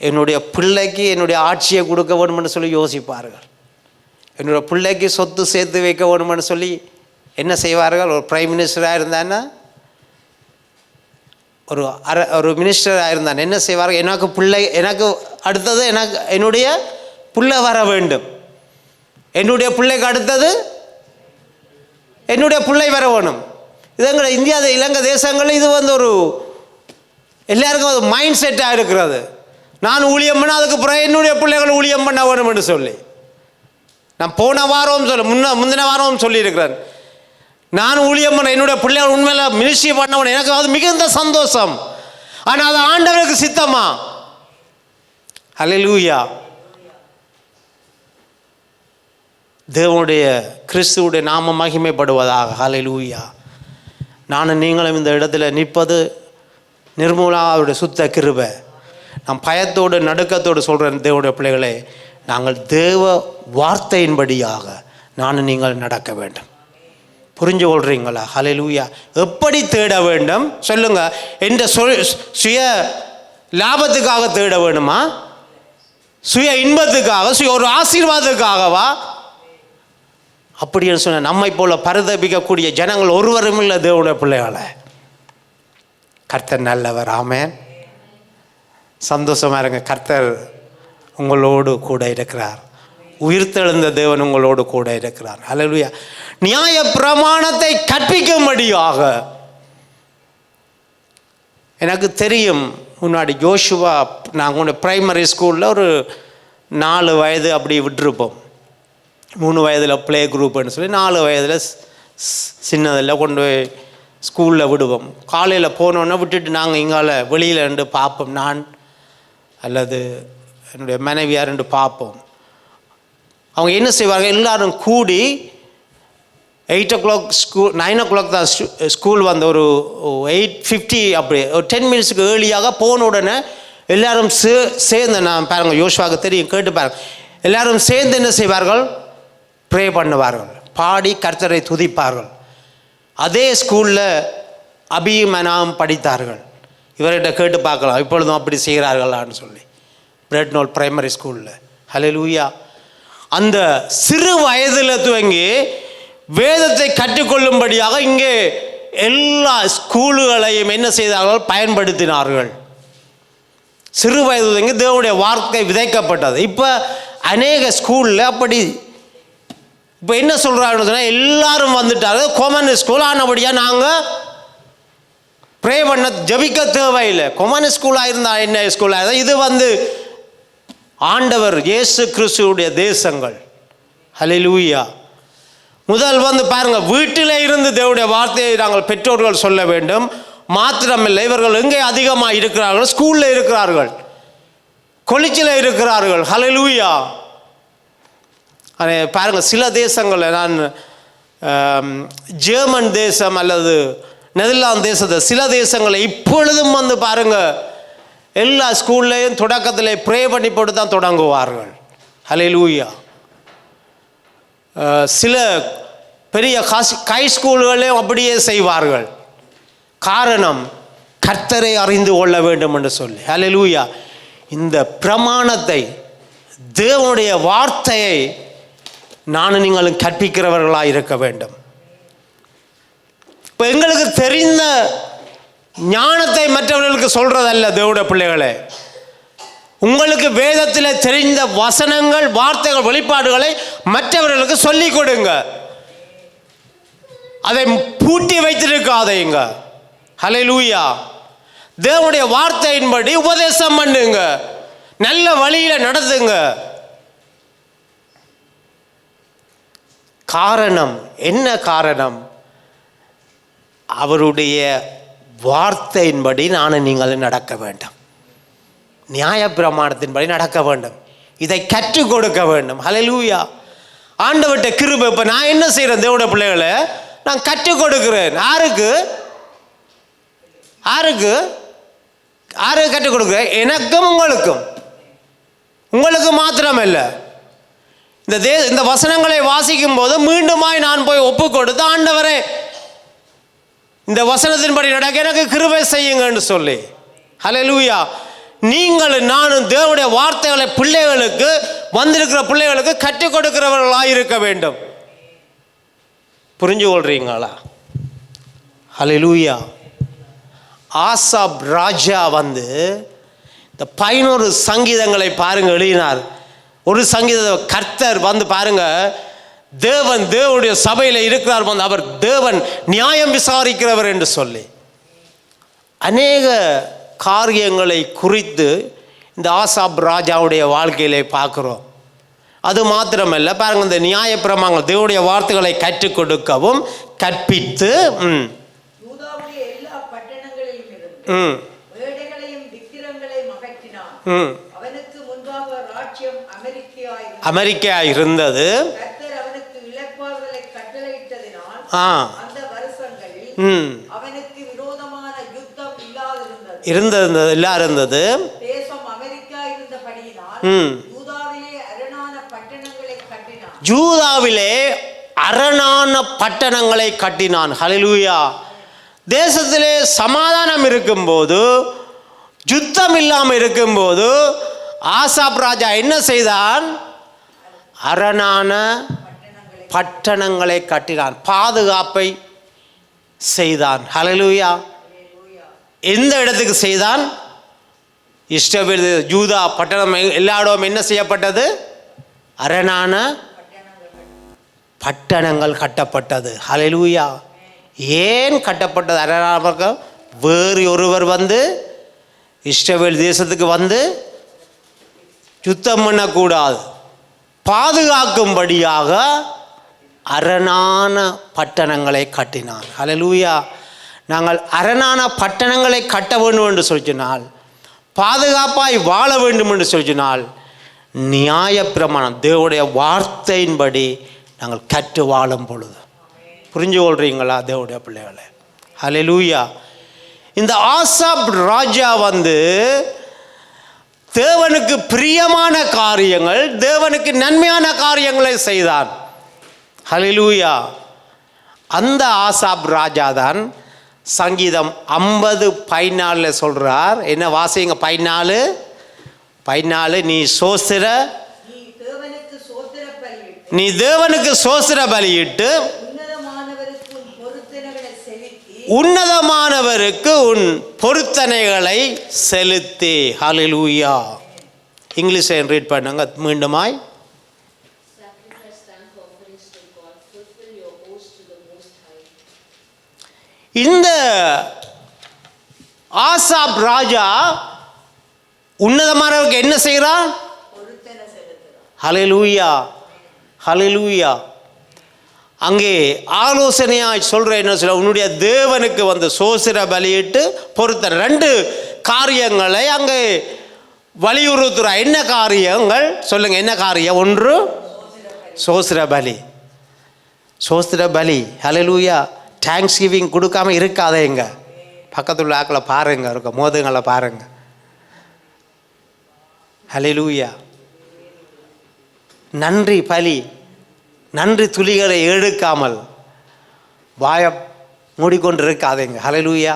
என்னுடைய பிள்ளைக்கு என்னுடைய ஆட்சியை கொடுக்க வேணும்னு சொல்லி யோசிப்பார்கள். என்னுடைய பிள்ளைக்கு சொத்து சேர்த்து வைக்க வேணும்னு சொல்லி என்ன செய்வார்கள்? ஒரு பிரைம் மினிஸ்டராக இருந்தான்னா, ஒரு மினிஸ்டராக இருந்தான் என்ன செய்வார்கள்? எனக்கு அடுத்தது என்னுடைய பிள்ளை வர வேண்டும், என்னுடைய பிள்ளைக்கு அடுத்தது என்னுடைய பிள்ளை வர வேணும். இது எங்கள் இந்தியா இலங்கை தேசங்களில் இது ஒரு எல்லாருக்கும் அது மைண்ட் செட்டாக இருக்கிறது. நான் ஊழியம் பண்ண அதுக்கு பிறகு என்னுடைய பிள்ளைகள் ஊழியம் பண்ண வேணும் என்று சொல்லி நான் போன வாரம் முந்தின வாரம் சொல்லியிருக்கிறேன். நான் ஊழியம் பண்ண என்னுடைய பிள்ளைகள் உண்மையில் மினிஸ்ட்ரி பண்ணவன் எனக்கு அது மிகுந்த சந்தோஷம். ஆனால் அது ஆண்டவருக்கு சித்தமா? ஹல்லேலூயா. தேவனுடைய கிறிஸ்துவுடைய நாம மகிமைப்படுவதாக. ஹல்லேலூயா. நானும் நீங்களும் இந்த இடத்துல நிற்பது நிர்மூலாவுடைய சுத்த கிருபை. நான் பயத்தோடு நடுக்கத்தோடு சொல்கிறேன், தேவனுடைய பிள்ளைகளே, நாங்கள் தேவ வார்த்தையின்படியாக நானும் நீங்கள் நடக்க வேண்டும். புரிஞ்சு கொள்றீங்களா? ஹல்லேலூயா. எப்படி தேட வேண்டும் சொல்லுங்க? என்ற சுய லாபத்துக்காக தேட வேணுமா? சுய இன்பத்துக்காக, சுய ஒரு ஆசீர்வாதத்துக்காகவா? அப்படின்னு சொன்ன நம்மை போல பரிதபிக்கக்கூடிய ஜனங்கள் ஒருவரும் இல்லை தேவனுடைய பிள்ளைகளை. கர்த்தர் நல்லவர். ஆமென். சந்தோஷமா இருங்க. கர்த்தர் உங்களோடு கூட இருக்கிறார். உயிர்த்தெழுந்த தேவன் உங்களோடு கூட இருக்கிறார். ஹல்லேலூயா. நியாய பிரமாணத்தை கற்பிக்கும்படியாக எனக்கு தெரியும். முன்னாடி ஜோஷுவா நாங்கள் பிரைமரி ஸ்கூலில் ஒரு 4 வயது அப்படி விட்டுருப்போம். 3 வயதில் ப்ளே குரூப்னு சொல்லி 4 வயதில் சின்னதில் கொண்டு போய் ஸ்கூலில் விடுவோம். காலையில் போனோன்னே விட்டுட்டு நாங்கள் இங்கால வெளியில் ரெண்டு பார்ப்போம். நான் அல்லது என்னுடைய மனைவியார் ரெண்டு பார்ப்போம். அவங்க என்ன செய்வார்கள்? எல்லோரும் கூடி 8 o'clock ஸ்கூல், 9 o'clock தான் ஸ்கூல் வந்து ஒரு 8:50 அப்படி ஒரு 10 மினிட்ஸுக்கு ஏர்லியாக போன உடனே எல்லோரும் சேர்ந்து, நான் பாருங்கள் யோசுவாவுக்கு தெரியும், கேட்டு பாருங்கள், எல்லோரும் சேர்ந்து என்ன செய்வார்கள்? ப்ரே பண்ணுவார்கள், பாடி கர்த்தரை துதிப்பார்கள். அதே ஸ்கூலில் அபிமனாம் படித்தார்கள். இவர்கிட்ட கேட்டு பார்க்கலாம் இப்பொழுதும் அப்படி செய்கிறார்களான்னு சொல்லி. பிரெட்னோல் பிரைமரி ஸ்கூலில். ஹல்லேலூயா. அந்த சிறு வயதில் துவங்கி வேதத்தை கற்றுக்கொள்ளும்படியாக இங்கே எல்லா ஸ்கூலுகளையும் என்ன செய்தார்கள்? பயன்படுத்தினார்கள். சிறு வயது துவங்கி தேவனுடைய வார்த்தை விதைக்கப்பட்டது. இப்போ அநேக ஸ்கூலில் அப்படி இப்போ என்ன சொல்கிறாங்கன்னு சொன்னால், எல்லாரும் வந்துட்டாங்க கொமன் ஸ்கூல் ஆனபடியாக நாங்கள் ப்ரே பண்ண ஜபிக்க தேவையில்லை. கொமன் ஸ்கூலாக இருந்தால் என்ன ஸ்கூலாக இருந்தால், இது வந்து ஆண்டவர் இயேசு கிறிஸ்துவுடைய தேசங்கள். ஹல்லேலூயா. முதல் வந்து பாருங்கள், வீட்டில் இருந்து தேவனுடைய வார்த்தையை நாங்கள் பெற்றோர்கள் சொல்ல வேண்டும். மாத்திரமில்லை, இவர்கள் எங்கே அதிகமாக இருக்கிறார்கள்? ஸ்கூலில் இருக்கிறார்கள், கொலிச்சில் இருக்கிறார்கள். ஹல்லேலூயா. பாருங்கள், சில தேசங்களில் நான் ஜெர்மன் தேசம் அல்லது நெதர்லாந்து தேசத்தை சில தேசங்களை இப்பொழுதும் வந்து பாருங்கள், எல்லா ஸ்கூல்லையும் தொடக்கத்தில் ப்ரே பண்ணி போட்டு தான் தொடங்குவார்கள். ஹல்லேலூயா. சில பெரிய ஹை ஸ்கூல்களையும் அப்படியே செய்வார்கள். காரணம், கர்த்தரை அறிந்து கொள்ள வேண்டும் என்று சொல்லி. ஹல்லேலூயா. இந்த பிரமாணத்தை, தேவனுடைய வார்த்தையை நானும் நீங்களும் கற்பிக்கிறவர்களாக இருக்க வேண்டும். இப்போ எங்களுக்கு தெரிந்த ஞானத்தை மற்றவர்களுக்கு சொல்றதல்ல தேவனுடைய பிள்ளைகளே. உங்களுக்கு வேதத்தில் தெரிந்த வசனங்கள், வார்த்தைகள், வெளிப்பாடுகளை மற்றவர்களுக்கு சொல்லிக் கொடுங்க. அதை பூட்டி வைத்திருக்காதீங்க. ஹல்லேலூயா. தேவனுடைய வார்த்தையின்படி உபதேசம் பண்ணுங்க, நல்ல வழியில நடத்துங்க. காரணம் என்ன? காரணம், அவருடைய வார்த்தையின்படி நானும் நீங்களும் நடக்க வேண்டும். நியாயப்பிரமாணத்தின்படி நடக்க வேண்டும். இதை கற்றுக் கொடுக்க வேண்டும். ஹல்லேலூயா. ஆண்டவர்ட்ட கிருபை. இப்போ நான் என்ன செய்கிறேன்? தேவனுடைய பிள்ளைகளை நான் கற்றுக் கொடுக்கிறேன். யாருக்கு? யாருக்கு? யாருக்கு கற்றுக் கொடுக்குறேன்? எனக்கும் உங்களுக்கும். உங்களுக்கு மாத்திரமல்ல, இந்த வசனங்களை வாசிக்கும் போது மீண்டுமாய் நான் போய் ஒப்பு கொடுத்து, ஆண்டவரே இந்த வசனத்தின்படி நடக்க எனக்கு கிருபை செய்யுங்கன்னு சொல்லி. ஹல்லேலூயா. நீங்கள் நானும் தேவனுடைய வார்த்தைகளை பிள்ளைகளுக்கு, வந்திருக்கிற பிள்ளைகளுக்கு கற்றுக் கொடுக்கிறவர்களாக இருக்க வேண்டும். புரிஞ்சு கொள்றீங்களா? ஹல்லேலூயா. ஆசாப் ராஜா இந்த 11 சங்கீதங்களை பாருங்க எழுதினார். ஒரு சங்கீத கர்த்தர் பாருங்க, தேவனுடைய சபையில் இருக்கிறார், அவர் தேவன் நியாயம் விசாரிக்கிறவர் என்று சொல்லி அநேக காரியங்களை குறித்து இந்த ஆசாப் ராஜாவுடைய வாழ்க்கையிலே பார்க்கிறோம். அது மாத்திரமல்ல, பாருங்க, இந்த நியாயப்பிரமாணங்கள், தேவனுடைய வார்த்தைகளை கற்றுக் கொடுக்கவும் கற்பித்து அமெரிக்கா இருந்தது. இருந்தது. ஜூதாவிலே அரணான பட்டணங்களை கட்டினான். ஹல்லேலூயா. தேசத்திலே சமாதானம் இருக்கும்போது, யுத்தம் இல்லாமல் இருக்கும்போது ஆசாப் ராஜா என்ன செய்தான்? அரணான பட்டணங்களை கட்டினான், பாதுகாப்பை செய்தான். ஹல்லேலூயா. எந்த இடத்துக்கு செய்தான்? இஸ்ரவேல் யூதா பட்டணம் எல்லா இடமும் என்ன செய்யப்பட்டது? அரணான பட்டணங்கள் கட்டப்பட்டது. ஹல்லேலூயா. ஏன் கட்டப்பட்டது அரணான? வேறு ஒருவர் இஸ்ரவேல் தேசத்துக்கு யுத்தம் பண்ணக்கூடாது, பாதுகாக்கும்படியாக அரணான பட்டணங்களை கட்டினான். ஹல்லேலூயா. நாங்கள் அரணான பட்டணங்களை கட்ட வேண்டும் என்று சொன்னால், பாதுகாப்பாய் வாழ வேண்டும் என்று சொன்னால், நியாயப்பிரமாணம், தேவனுடைய வார்த்தையின்படி நாங்கள் கற்று வாழும் பொழுது. புரிஞ்சு கொள்றீங்களா தேவனுடைய பிள்ளைகளை? ஹல்லேலூயா. இந்த ஆசாப் ராஜா தேவனுக்கு பிரியமான காரியங்கள், தேவனுக்கு நன்மையான காரியங்களை செய்தான். ஹல்லேலூயா. அந்த ஆசாப் ராஜா தான் சங்கீதம் 50:14 சொல்றார். என்ன வாசிங்க? 14 நீ தேவனுக்கு சோஸ்திர பலியிட்டு உன்னதமானவருக்கு உன் பொருத்தனைகளை செலுத்தி. ஹல்லேலூயா. இங்கிலீஷை ரீட் பண்ணுங்க மீண்டுமாய். இந்த ஆசாப் ராஜா உன்னதமானவருக்கு என்ன செய்கிறான்? ஹல்லேலூயா. ஹல்லேலூயா. அங்கே ஆலோசனையாய் சொல்ற என்ன சொல்ல, உன்னுடைய தேவனுக்கு சோசிர பலியிட்டு பொருத்தனை, 2 காரியங்களை அங்கே வலியுறுத்துற. என்ன காரியங்கள் சொல்லுங்க? என்ன காரியம்? ஒன்று சோசிர பலி. சோசிர பலி. ஹல்லேலூயா. தேங்க்ஸ் கிவிங் கொடுக்காம இருக்காதேங்க. பக்கத்துல ஆக்களை பாருங்க, இருக்க மோதுங்களை பாருங்க. ஹல்லேலூயா. நன்றி பலி. நன்றி துளிகளை எடுக்காமல் வாயை மூடிக்கொண்டிருக்காதீங்க. ஹல்லேலூயா.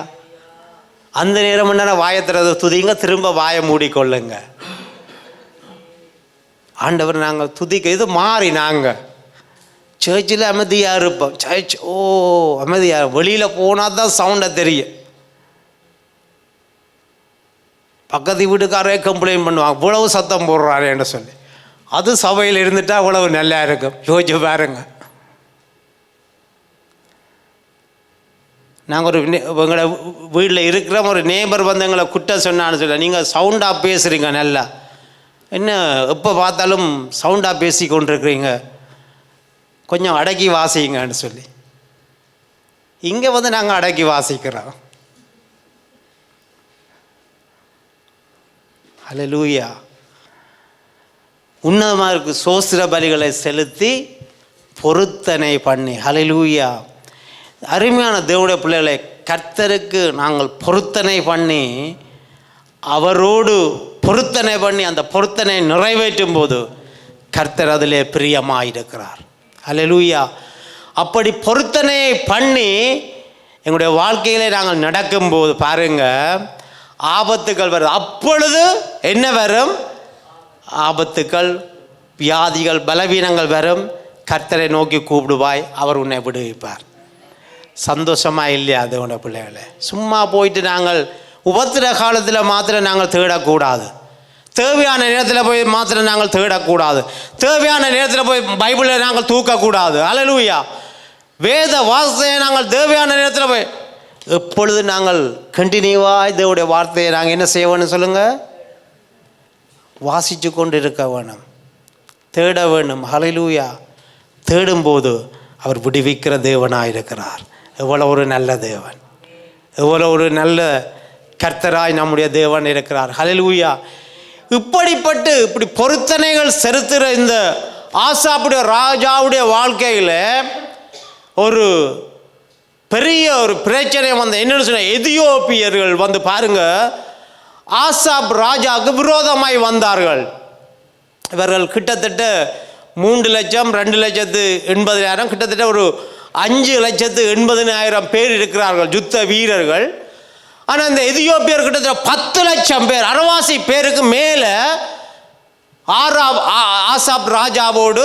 அந்த நேரம் என்ன வாயத்துறதை துதிங்க, திரும்ப வாயை மூடிக்கொள்ளுங்க. ஆண்டவர் நாங்கள் துதிக்க இது மாறி நாங்கள் சர்ச்சில் அமைதியாக இருப்போம். சர்ச் அமைதியாக, வெளியில் போனால் தான் சவுண்டை தெரியும். பக்கத்து வீட்டுக்காரே கம்ப்ளைண்ட் பண்ணுவாங்க, இவ்வளவு சத்தம் போடுறாருன்னு சொல்லி. அது சபையில் இருந்துட்டால் அவ்வளவு நல்லா இருக்கும். யோசிச்சு பாருங்க. நாங்கள் எங்களை வீட்டில் இருக்கிற ஒரு நேபர் வந்து எங்களை குற்றம் சொன்னான்னு சொல்ல, நீங்கள் சவுண்டாக பேசுகிறீங்க, நல்லா என்ன எப்போ பார்த்தாலும் சவுண்டாக பேசி கொண்டிருக்கிறீங்க, கொஞ்சம் அடக்கி வாசிங்கன்னு சொல்லி. இங்கே வந்து நாங்கள் அடக்கி வாசிக்கிறோம். ஹல்லேலூயா. உன்னதமாக இருக்கு. சோஸ்திர பலிகளை செலுத்தி பொருத்தனை பண்ணி. ஹல்லேலூயா. அருமையான தேவனுடைய பிள்ளைகளை, கர்த்தருக்கு நாங்கள் பொருத்தனை பண்ணி, அவரோடு பொருத்தனை பண்ணி அந்த பொருத்தனை நிறைவேற்றும் போது கர்த்தர் அதிலே பிரியமாயிருக்கிறார். ஹல்லேலூயா. அப்படி பொருத்தனை பண்ணி எங்களுடைய வாழ்க்கையிலே நாங்கள் நடக்கும்போது பாருங்க, ஆபத்துகள் வரும். அப்பொழுது என்ன வரும்? ஆபத்துக்கள், வியாதிகள், பலவீனங்கள் வரும். கர்த்தரை நோக்கி கூப்பிடுவாய், அவர் உன்னை விடுவிப்பார். சந்தோஷமாக இல்லையா தேவனுடைய பிள்ளைகளை? சும்மா போயிட்டு நாங்கள் உபத்திர காலத்தில் மாத்திரம் நாங்கள் தேடக்கூடாது. தேவையான நேரத்தில் போய் மாத்திரம் நாங்கள் தேடக்கூடாது. தேவையான நேரத்தில் போய் பைபிளை நாங்கள் தூக்கக்கூடாது. ஹல்லேலூயா. வேத வார்த்தையை நாங்கள் தேவையான நேரத்தில் போய் எப்பொழுது நாங்கள் கண்டினியூவாக தேவனுடைய வார்த்தையை நாங்கள் என்ன செய்ய வேணும் சொல்லுங்கள்? வாசித்து கொண்டு இருக்க வேணும், தேட வேணும். ஹல்லேலூயா. தேடும்போது அவர் விடுவிக்கிற தேவனாக இருக்கிறார். எவ்வளோ ஒரு நல்ல தேவன், எவ்வளோ ஒரு நல்ல கர்த்தராய் நம்முடைய தேவன் இருக்கிறார். ஹல்லேலூயா. இப்படி பொருத்தனைகள் செலுத்துகிற இந்த ஆசாப்புடைய ராஜாவுடைய வாழ்க்கையில் ஒரு பெரிய ஒரு பிரச்சனை வந்து என்னென்னு சொன்ன, எதியோப்பியர்கள் வந்து பாருங்க, ஆசாப் ராஜாவுக்கு விரோதமாய் வந்தார்கள். இவர்கள் கிட்டத்தட்ட 3,02,80,000, கிட்டத்தட்ட ஒரு 5,80,000 பேர் இருக்கிறார்கள் யுத்த வீரர்கள். ஆனால் இந்த எதியோப்பியர் கிட்டத்தட்ட 10,00,000 பேர், அரவாசி பேருக்கு மேலே ஆசாப் ராஜாவோடு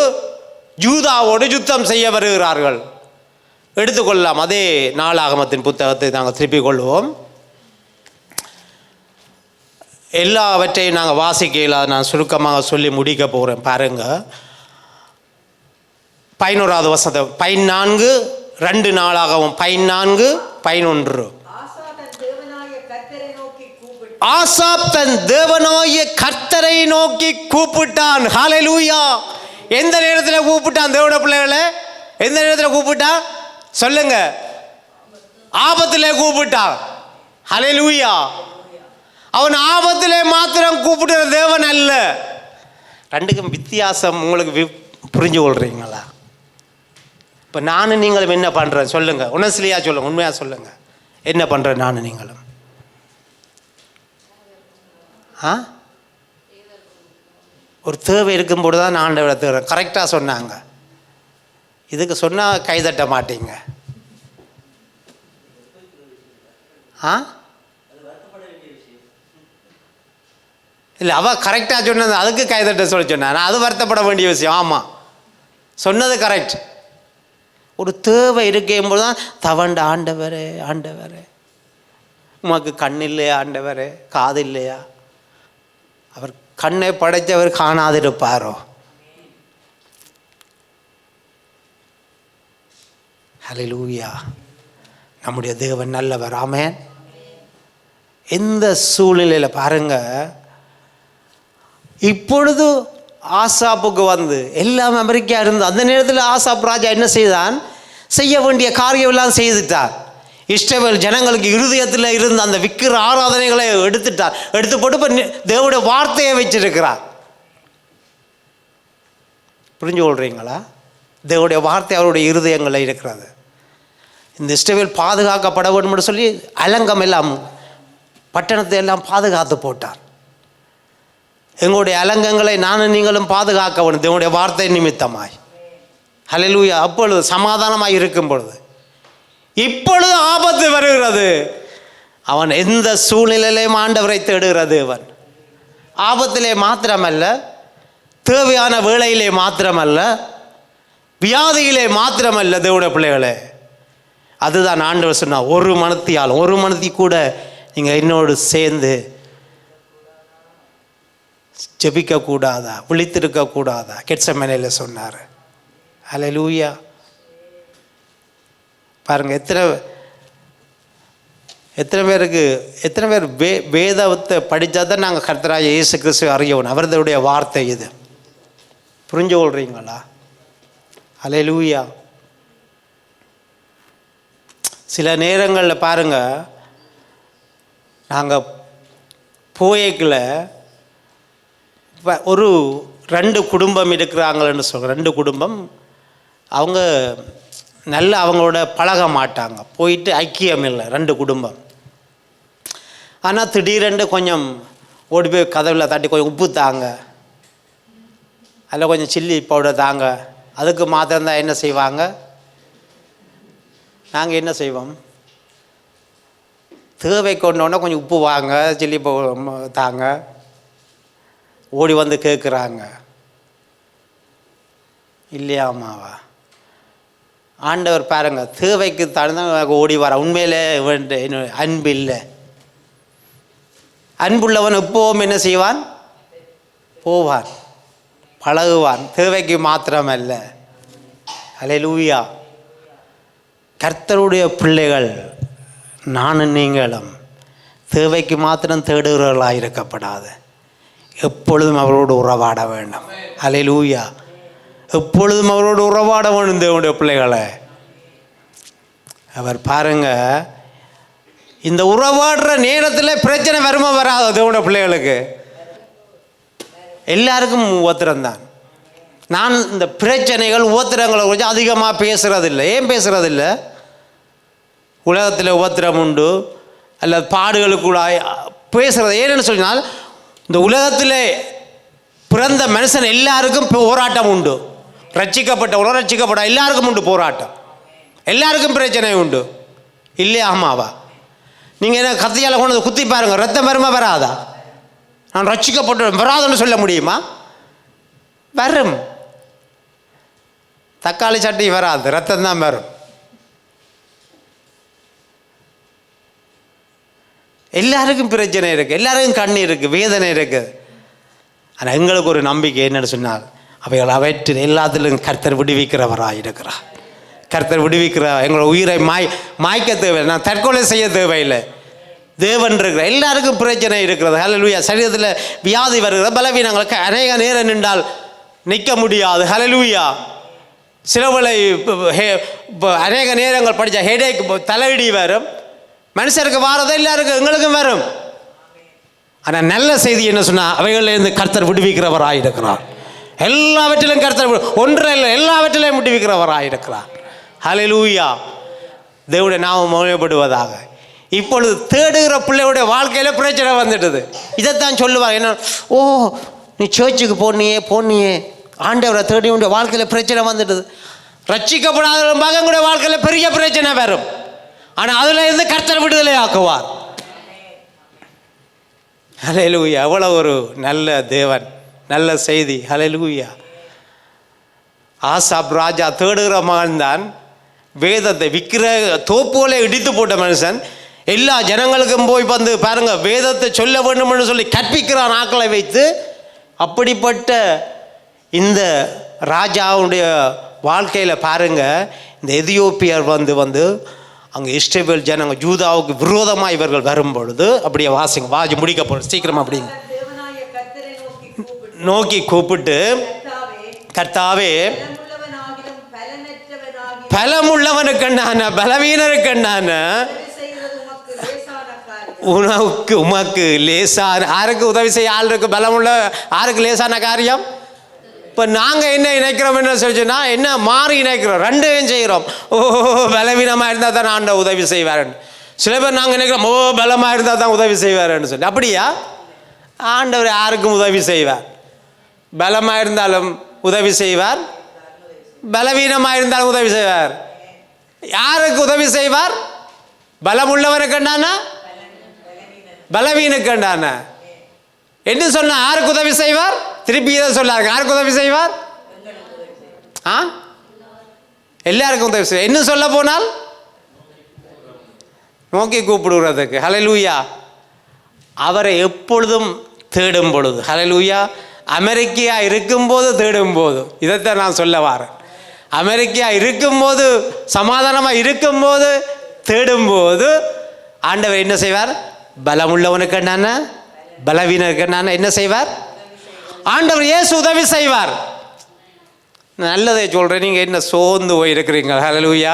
யூதாவோடு யுத்தம் செய்ய வருகிறார்கள். எடுத்துக்கொள்ளலாம். அதே நாளாகமத்தின் புத்தகத்தை நாங்கள் திருப்பிக் கொள்வோம். எல்லாவற்றையும் நாங்கள் வாசிக்கையில் நான் சுருக்கமாக சொல்லி முடிக்க போகிறேன். பாருங்கள், 11வது வசனம், 14:2 நாளாகவும் 14:11. ஆசாப் தன் தேவனாகிய கர்த்தரை நோக்கி கூப்பிட்டான். ஹல்லேலூயா. எந்த நேரத்தில் கூப்பிட்டான் தேவனுடைய பிள்ளைகளை? எந்த நேரத்தில் கூப்பிட்டான் சொல்லுங்க? ஆபத்திலே கூப்பிட்டான். ஹல்லேலூயா. அவன் ஆபத்திலே மாத்திரம் கூப்பிடுற தேவன் அல்ல. ரெண்டுக்கும் வித்தியாசம் உங்களுக்கு புரிஞ்சு கொள்றீங்களா? இப்போ நானும் நீங்களும் என்ன பண்ணுறேன் சொல்லுங்க? உணர்ச்சியா சொல்லுங்க, உண்மையாக சொல்லுங்க. என்ன பண்ணுறேன் நானும் நீங்களும்? ஒரு தேவை இருக்கும்போது தான் நான் ஆண்டவரை தேடுறேன். கரெக்டாக சொன்னாங்க. இதுக்கு சொன்னால் கைதட்ட மாட்டீங்க. இல்லை, அவள் கரெக்டாக சொன்னது, அதுக்கு கைதட்ட சொல்லி சொன்னான். அது வருத்தப்பட வேண்டிய விஷயம். ஆமாம், சொன்னது கரெக்ட். ஒரு தேவை இருக்கும்போது தான் தவண்ட ஆண்டவரே, ஆண்டவரே உமக்கு கண் இல்லையா, ஆண்டவரே காது இல்லையா? அவர் கண்ணை படைத்தவர் காணாதிருப்பாரோ? ஹல்லேலூயா. நம்முடைய தேவன் நல்லவர். ஆமென். எந்த சூழ்நிலையில் பாருங்க, இப்பொழுது ஆசாப்புக்கு வந்து எல்லாம் அமெரிக்கா இருந்து அந்த நேரத்தில் ஆசாப் ராஜா என்ன செய்தான்? செய்ய வேண்டிய காரியம் எல்லாம் செய்துட்டார். இஸ்ரவேல் ஜனங்களுக்கு இருதயத்தில் இருந்த அந்த விக்கிர ஆராதனைகளை எடுத்துட்டார். எடுத்து போட்டு இப்போ தேவனுடைய வார்த்தையை வச்சிருக்கிறார். புரிஞ்சு கொள்றீங்களா? தேவனுடைய வார்த்தை அவருடைய இருதயங்களில் இருக்கிறது. இந்த இஸ்ரவேல் பாதுகாக்கப்பட வேண்டும் சொல்லி அலங்கம் எல்லாம் பட்டணத்தை எல்லாம் பாதுகாத்து போட்டார். எங்களுடைய அலங்கங்களை நானும் நீங்களும் பாதுகாக்க வேண்டும் தேவனுடைய வார்த்தை நிமித்தமாய். ஹல்லேலூயா. அப்பொழுது சமாதானமாக இருக்கும் பொழுது, இப்பொழுது ஆபத்து வருகிறது, அவன் எந்த சூழ்நிலையிலையும் ஆண்டவரை தேடுகிறது. அவன் ஆபத்திலே மாத்திரமல்ல, தேவையான வேளையிலே மாத்திரமல்ல, வியாதியிலே மாத்திரமல்ல. தேவனுடைய பிள்ளைகளே, அதுதான் ஆண்டவர் சொன்னார், ஒரு மனத்தி கூட நீங்கள் என்னோடு சேர்ந்து ஜெபிக்க கூடாதா, விழித்திருக்க கூடாதா? கெத்செமனேல சொன்னார். ஹல்லேலூயா. பாருங்க, எத்தனை பேர் வேதத்தை படித்தா தான் நாங்கள் கர்த்தராகிய இயேசு கிறிஸ்து அறியணும். அவர்களுடைய வார்த்தை இது. புரிஞ்சு கொள்றீங்களா? ஹல்லேலூயா. சில நேரங்களில் பாருங்க, நாங்கள் போயக்கில் ஒரு 2 குடும்பம் இருக்கிறாங்களன்னு சொல்கிறேன். 2 குடும்பம், அவங்க நல்லா அவங்களோட பழக மாட்டாங்க, போயிட்டு ஐக்கியம் இல்லை 2 குடும்பம். ஆனால் திடீரென்று கொஞ்சம் ஓடி போய் கதவில் தட்டி கொஞ்சம் உப்பு தாங்க, அதில் கொஞ்சம் சில்லி பவுடர் தாங்க. அதுக்கு மாத்திரம்தான் என்ன செய்வாங்க? நாங்கள் என்ன செய்வோம்? தேவை கொண்டோன்னா கொஞ்சம் உப்பு வாங்க, சில்லி பவுடர் தாங்க, ஓடி வந்து கேட்குறாங்க. இல்லையாமாவா? ஆண்டவர் பாருங்க, தேவைக்கு தகுந்த ஓடி வர. உண்மையிலே அன்பு இல்லை. அன்புள்ளவன் எப்பவும் என்ன செய்வான்? போவான், பழகுவான், தேவைக்கு மாத்திரமல்ல. ஹல்லேலூயா. கர்த்தருடைய பிள்ளைகள் நானும் நீங்களும் தேவைக்கு மாத்திரம் தேடுகிறவர்களாக இருக்கப்படாது, எப்பொழுதும் அவரோடு உறவாட வேண்டும். ஹல்லேலூயா. எப்பொழுதும் அவரோடு உறவாட வேண்டும் தேவனுடைய பிள்ளைகளை. அவர் பாருங்க, இந்த உறவாடுற நேரத்தில் பிரச்சனை வருமா வராது தேவனுடைய பிள்ளைகளுக்கு? எல்லாருக்கும் உபத்திரம்தான். நான் இந்த பிரச்சனைகள் உபத்திரங்களை கொஞ்சம் அதிகமாக பேசுகிறதில்லை. ஏன் பேசுகிறதில்லை? உலகத்தில் உபத்திரம் உண்டு, அல்லது பாடுகளுக்குள்ளாய் பேசுகிறது. ஏன்னு சொன்னால், இந்த உலகத்தில் பிறந்த மனுஷன் எல்லாருக்கும் போராட்டம் உண்டு. ரட்சிக்கப்பட்டவங்களோ ரட்சிக்கப்பட்ட எல்லாருக்கும் உண்டு போராட்டம், எல்லாருக்கும் பிரச்சனை உண்டு. இல்லையா? ஆமாவா? நீங்கள் என்ன கத்தியால் கொண்டு குத்தி பாருங்கள், ரத்தம் வருமா வராதா? நான் ரட்சிக்கப்பட்ட வராதுன்னு சொல்ல முடியுமா? வரும். தக்காளி சட்னி வராது, ரத்தம் தான் வரும். எல்லாருக்கும் பிரச்சனை இருக்குது, எல்லாருக்கும் கண்ணீர் இருக்குது, வேதனை இருக்குது. ஆனால் எங்களுக்கு ஒரு நம்பிக்கை என்னன்னு சொன்னால், அவைகள் அவற்றில் எல்லாத்திலும் கர்த்தர் விடுவிக்கிறவராக இருக்கிறார். கர்த்தர் விடுவிக்கிற எங்களோட உயிரை மாய்க்க தேவையில்லை, நான் தற்கொலை செய்ய தேவையில்லை. தேவன் இருக்கிற எல்லாருக்கும் பிரச்சனை இருக்கிறது. ஹல்லேலூயா. சரீரத்தில் வியாதி வருகிற பலவீனங்களுக்கு அநேக நேரம் நின்றால் நிற்க முடியாது. ஹல்லேலூயா. சிலவளை அநேக நேரங்கள் படித்த ஹெடேக், தலையிடி வரும். மனுஷருக்கு வாரதோ எல்லாருக்கும் எங்களுக்கும் வரும். ஆனால் நல்ல செய்தி என்ன சொன்னால், அவைகளிலிருந்து கர்த்தர் விடுவிக்கிறவராக இருக்கிறார். எல்லாவற்றிலும் கர்த்தர் ஒன்றை இல்லை, எல்லாவற்றிலையும் விடுவிக்கிறவராக இருக்கிறார். ஹல்லேலூயா. தேவனுடைய நாமம் மகிமைப்படுவதாக. இப்பொழுது தேடுகிற பிள்ளையுடைய வாழ்க்கையில் பிரச்சனை வந்துடுது. இதைத்தான் சொல்லுவாங்க, என்ன, ஓ நீ சர்ச்சுக்கு போனியே ஆண்டவரை தேடி உடைய வாழ்க்கையில் பிரச்சனை வந்துடுது. ரட்சிக்கப்படாத மகனுடைய வாழ்க்கையில் பெரிய பிரச்சனை வரும். ஆனால் அதில் இருந்து கர்த்தர் விடுதலை ஆக்குவார். ஹல்லேலூயா. எவ்வளோ ஒரு நல்ல தேவன், நல்ல செய்தி. ஹல்லேலூயா. ஆசாப் ராஜா தேடுகிற மகன் தான். வேதத்தை விற்கிற தோப்போலை இடித்து போட்ட மனுஷன் எல்லா ஜனங்களுக்கும் போய் வந்து பாருங்க, வேதத்தை சொல்ல வேண்டும்னு சொல்லி கற்பிக்கிறான் ஆக்களை வைத்து. அப்படிப்பட்ட இந்த ராஜாவுடைய வாழ்க்கையில் பாருங்க, இந்த எதியோப்பியர் வந்து அங்கே இஸ்ரவேல் ஜனங்க யூதாவுக்கு விரோதமாக இவர்கள் வரும் பொழுது, அப்படியே வாசிங்க, வாசி முடிக்கப்படும் சீக்கிரம். அப்படிங்க நோக்கி கூப்பிட்டு, கர்த்தாவே பலமுள்ளவனுக்கு என்னான, பலவீனருக்கு என்னான, உமக்கு லேசான, யாருக்கு உதவி செய்ய ஆள் இருக்கு, பலமுள்ள யாருக்கு லேசான காரியம்? இப்போ நாங்கள் என்ன நினைக்கிறோம், என்ன சொல்லிச்சுன்னா, என்ன மாறி நினைக்கிறோம், ரெண்டையும் செய்கிறோம். ஓ பலவீனமாக இருந்தால் தான் ஆண்டவர் உதவி செய்வாருன்னு. சில பேர் நாங்கள் நினைக்கிறோம், ஓ பலமாக இருந்தால் தான் உதவி செய்வாருன்னு சொல்லி. அப்படியா? ஆண்டவர் யாருக்கும் உதவி செய்வார். பலமாக இருந்தாலும் உதவி செய்வார், பலவீனமாக இருந்தாலும் உதவி செய்வார். யாருக்கு உதவி செய்வார்? பலமுள்ளவனுக்கு கண்டானா பலவீனுக்கு கண்டானா என்று சொன்ன யாருக்கு உதவி செய்வார்? திருப்பி இதை சொல்லாரு, யாருக்கு உதவி செய்வார்? எல்லாருக்கும் உதவி செய்வார். என்ன சொல்ல போனால் நோக்கி கூப்பிடுறதுக்கு. ஹல்லேலூயா. அவரை எப்பொழுதும் தேடும் பொழுது, ஹல்லேலூயா, அமெரிக்கா இருக்கும்போது தேடும்போது, இதைத்தான் நான் சொல்ல வரேன். அமெரிக்கா இருக்கும்போது, சமாதானமாக இருக்கும்போது தேடும்போது ஆண்டவர் என்ன செய்வார்? பலமுள்ளவனுக்கு என்ன, பலவீனருக்கு என்ன செய்வார்? ஆண்டவர் இயேசு உதவி செய்வார். நல்லதே சொல்கிறேன். நீங்கள் என்ன சோர்ந்து போய் இருக்கிறீங்க? ஹல்லேலூயா.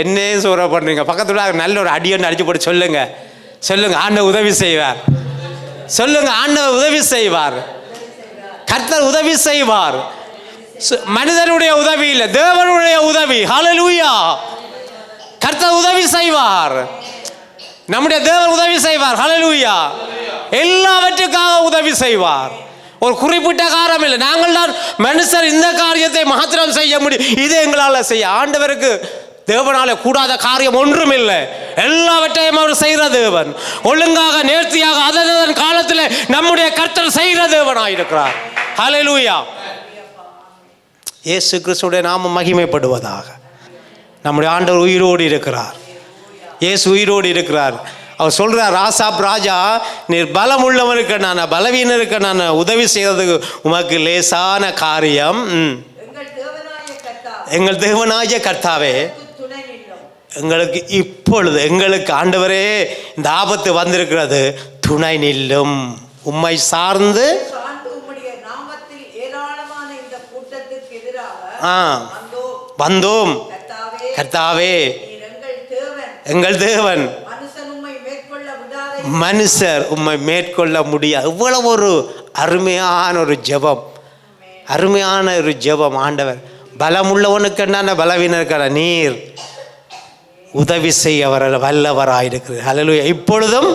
என்னே சோற பண்ணுறீங்க? பக்கத்துல நல்ல ஒரு அடியொன்று அடிச்சு போட்டு சொல்லுங்க, சொல்லுங்க, ஆண்டவர் உதவி செய்வார். சொல்லுங்க, ஆண்டவர் உதவி செய்வார். கர்த்தர் உதவி செய்வார். மனிதனுடைய உதவி இல்லை, தேவனுடைய உதவி. ஹல்லேலூயா. கர்த்தர் உதவி செய்வார். நம்முடைய தேவன் உதவி செய்வார். ஹல்லேலூயா. எல்லாவற்றுக்காக உதவி செய்வார். ஒரு குறிப்பிட்ட காரணம் இல்லை. நாங்கள் தான் மனுஷர் இந்த காரியத்தை மாத்திரம் செய்ய முடியும், இது எங்களால் செய்ய. ஆண்டவருக்கு தேவனால கூடாத காரியம் ஒன்றும் இல்லை. எல்லாவற்றையும் அவர் செய்கிற தேவன். ஒழுங்காக நேர்த்தியாக அதன் காலத்தில் நம்முடைய கர்த்தர் செய்கிற தேவனாயிருக்கிறார். ஹல்லேலூயா. இயேசு கிறிஸ்துடைய நாமம் மகிமைப்படுவதாக. நம்முடைய ஆண்டவர் உயிரோடு இருக்கிறார். இயேசு உயிரோடு இருக்கிறார். அவர் சொல்கிறார், ராசாப் ராஜா, நீர் பலம் உள்ளவனுக்கு நான் பலவீனருக்கு நான் உதவி செய்கிறதுக்கு உமக்கு லேசான காரியம். எங்கள் தேவனாகிய கர்த்தாவே, எங்களுக்கு இப்பொழுது எங்களுக்கு ஆண்டவரே இந்த ஆபத்து வந்திருக்கிறது, துணை நில்லும். உம்மை சார்ந்து வந்தோம். கர்த்தாவே, எங்கள் தேவன், மனுஷர் உம்மை மேற்கொள்ள முடியாது. இவ்வளவு ஒரு அருமையான ஒரு ஜெபம், அருமையான ஒரு ஜெபம். ஆண்டவர் பலமுள்ளவனுக்கு என்ன, பலவீனருக்கான நீர் உதவி செய்ய வர வல்லவராயிருக்கிறது. ஹல்லேலூயா. இப்பொழுதும்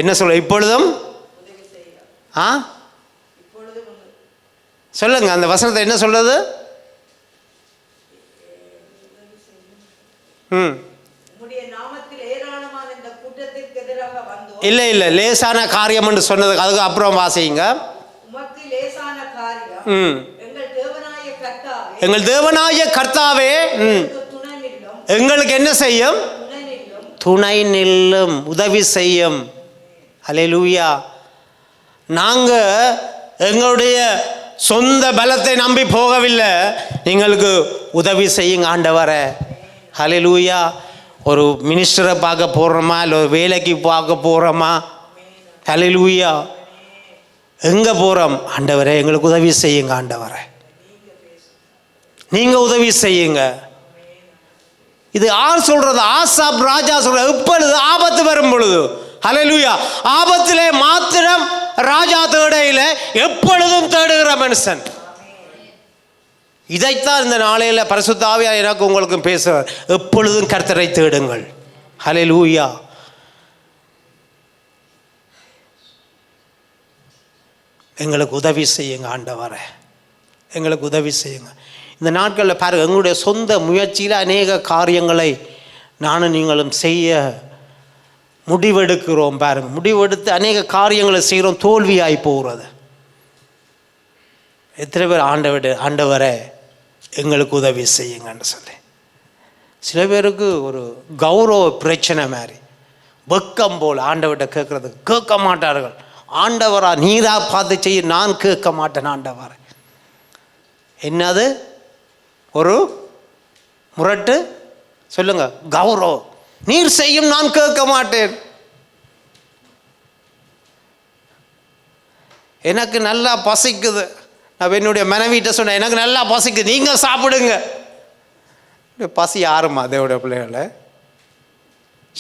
என்ன சொல்ல? இப்பொழுதும் சொல்லுங்க, அந்த வசனத்தை என்ன சொல்றது? இல்லை இல்லை, லேசான காரியம் என்று சொன்னது, அதுக்கு அப்புறம் வாசிங்க. எங்கள் தேவனாய கர்த்தாவே, எங்களுக்கு என்ன செய்யும்? துணை நில்லும், உதவி செய்யும். ஹல்லேலூயா. நாங்கள் எங்களுடைய சொந்த பலத்தை நம்பி போகவில்லை, எங்களுக்கு உதவி செய்யுங்க ஆண்டவரே. ஹல்லேலூயா. ஒரு மினிஸ்டரை பார்க்க போகிறோமா, இல்லை ஒரு வேலைக்கு பார்க்க போகிறோமா? ஹல்லேலூயா. எங்கே போகிறோம்? ஆண்டவரே எங்களுக்கு உதவி செய்யுங்க ஆண்டவரே, நீங்கள் உதவி செய்யுங்க. இது யார் சொல்றது? ஆசாப் ராஜா சொல்ற. எப்பொழுது? ஆபத்து வரும் பொழுது. ஹல்லேலூயா. ஆபத்திலே மாத்திரம் ராஜா தேடையில, எப்பொழுதும் தேடுகிற மனுஷன். இதைத்தான் இந்த நாளையில் பரிசுத்த ஆவியானவர் எனக்கு உங்களுக்கும் பேசுவார். எப்பொழுதும் கர்த்தரை தேடுங்கள். ஹல்லேலூயா. எங்களுக்கு உதவி செய்யுங்க ஆண்டவரே, எங்களுக்கு உதவி செய்யுங்க. இந்த நாட்களில் பாருங்கள், எங்களுடைய சொந்த முயற்சியில் அநேக காரியங்களை நானும் நீங்களும் செய்ய முடிவெடுக்கிறோம். பாருங்கள், முடிவெடுத்து அநேக காரியங்களை செய்கிறோம், தோல்வியாகி போகிறது. எத்தனை பேர் ஆண்டவரை எங்களுக்கு உதவி செய்யுங்கன்னு சொல்லி. சில பேருக்கு ஒரு கௌரவ பிரச்சனை மாதிரி, வெக்கம் போல் ஆண்டவர்கிட்ட கேட்குறதுக்கு கேட்க மாட்டார்கள். ஆண்டவரா நீரா பார்த்து செய்ய, நான் கேட்க மாட்டேன் ஆண்டவரை. என்னது ஒரு முரட்டு? சொல்லுங்க, கௌரவம். நீர் செய்யும், நான் கேட்க மாட்டேன். எனக்கு நல்லா பசிக்குது, நான் என்னுடைய மனைவிட்ட சொன்னேன், எனக்கு நல்லா பசிக்குது, நீங்கள் சாப்பிடுங்க. பசி யாருமா தேவடைய பிள்ளைகளை?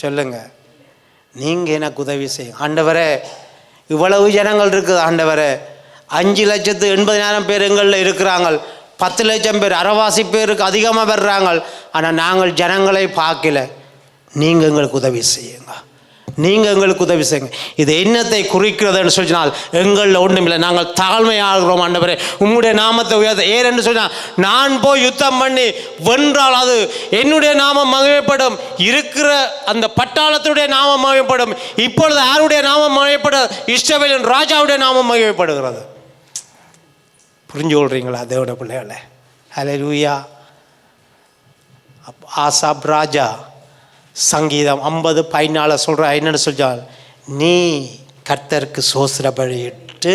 சொல்லுங்க, நீங்கள் எனக்கு உதவி செய்யும் ஆண்டவரே. இவ்வளவு ஜனங்கள் இருக்குது ஆண்டவரே, 5,80,000 பேர் எங்களில் இருக்கிறாங்க, 10 லட்சம் பேர், அரைவாசி பேருக்கு அதிகமாக வர்றாங்க. ஆனால் நாங்கள் ஜனங்களை பார்க்கல, நீங்கள் எங்களுக்கு உதவி செய்யுங்க. நீங்கள் எங்களுக்கு உதவி செய்யுங்க. இது என்னத்தை குறிக்கிறதுன்னு சொன்னால் எங்களில் ஒன்றுமில்லை, நாங்கள் தாழ்மையாகிறோம் ஆண்டவரே, உம்முடைய நாமத்தை உயர்த்த. ஏனென்று சொன்னால் நான் போய் யுத்தம் பண்ணி வென்றால் அது என்னுடைய நாமம் மகிமைப்படும், இருக்கிற அந்த பட்டாளத்துடைய நாமம் மகிமைப்படும். இப்பொழுது யாருடைய நாமம் மகிமைப்படும்? இஸ்ரவேலின் ராஜாவுடைய நாமம் மகிமைப்படுகிறது. புரிஞ்சு கொள்றீங்களா தேவனுடைய பிள்ளைகளை? ஹல்லேலூயா. ஆசாப் ராஜா சங்கீதம் 50:14 சொல்கிற என்னென்னு சொல்றால், நீ கர்த்தருக்கு சோஸ்திர பலியிட்டு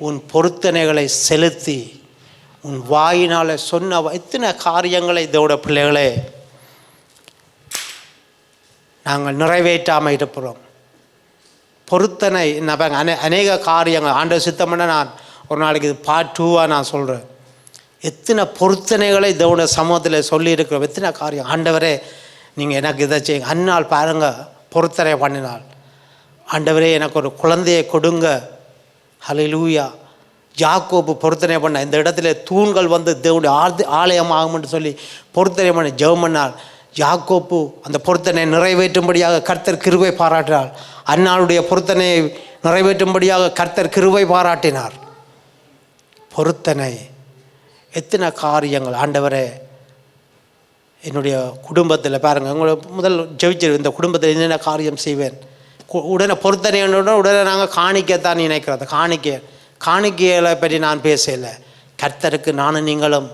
உன் பொருத்தனைகளை செலுத்தி உன் வாயினால் சொன்ன எத்தனை காரியங்களை இதோட பிள்ளைகளே நாங்கள் நிறைவேற்றாமல் இருப்போம். பொருத்தனை அநேக காரியங்கள் ஆண்டவர் சித்தம் பண்ண நான் ஒரு நாளைக்கு இது பார்ட் 2 நான் சொல்கிறேன். எத்தனை பொருத்தனைகளை இதோட சமூகத்தில் சொல்லியிருக்கிறோம், எத்தனை காரியம். ஆண்டவரே நீங்கள் எனக்கு இதை செய்யுங்க. அந்நாள் பாருங்கள் பொருத்தனை பண்ணினாள், ஆண்டவரே எனக்கு ஒரு குழந்தையை கொடுங்க. ஹல்லேலூயா. யாக்கோபு பொருத்தனை பண்ண இந்த இடத்துல தூண்கள் வந்து தேவனுடைய ஆலயம் ஆகும்னு சொல்லி பொருத்தனை பண்ணி ஜெபம் பண்ணாள். யாக்கோபு அந்த பொருத்தனை நிறைவேற்றும்படியாக கர்த்தர் கிருபை பாராட்டினார். அந்நாளுடைய பொருத்தனையை நிறைவேற்றும்படியாக கர்த்தர் கிருபை பாராட்டினார். பொருத்தனை எத்தனை காரியங்கள். ஆண்டவரே என்னுடைய குடும்பத்தில் பாருங்கள், உங்களை முதல் ஜெபிச்சிரு, இந்த குடும்பத்தில் என்னென்ன காரியம் செய்வேன். உடனே பொருத்தனை உடனே நாங்கள் காணிக்கத்தான் நினைக்கிறது. காணிக்கைகளை பற்றி நான் பேசலை. கர்த்தருக்கு நானும் நீங்களும்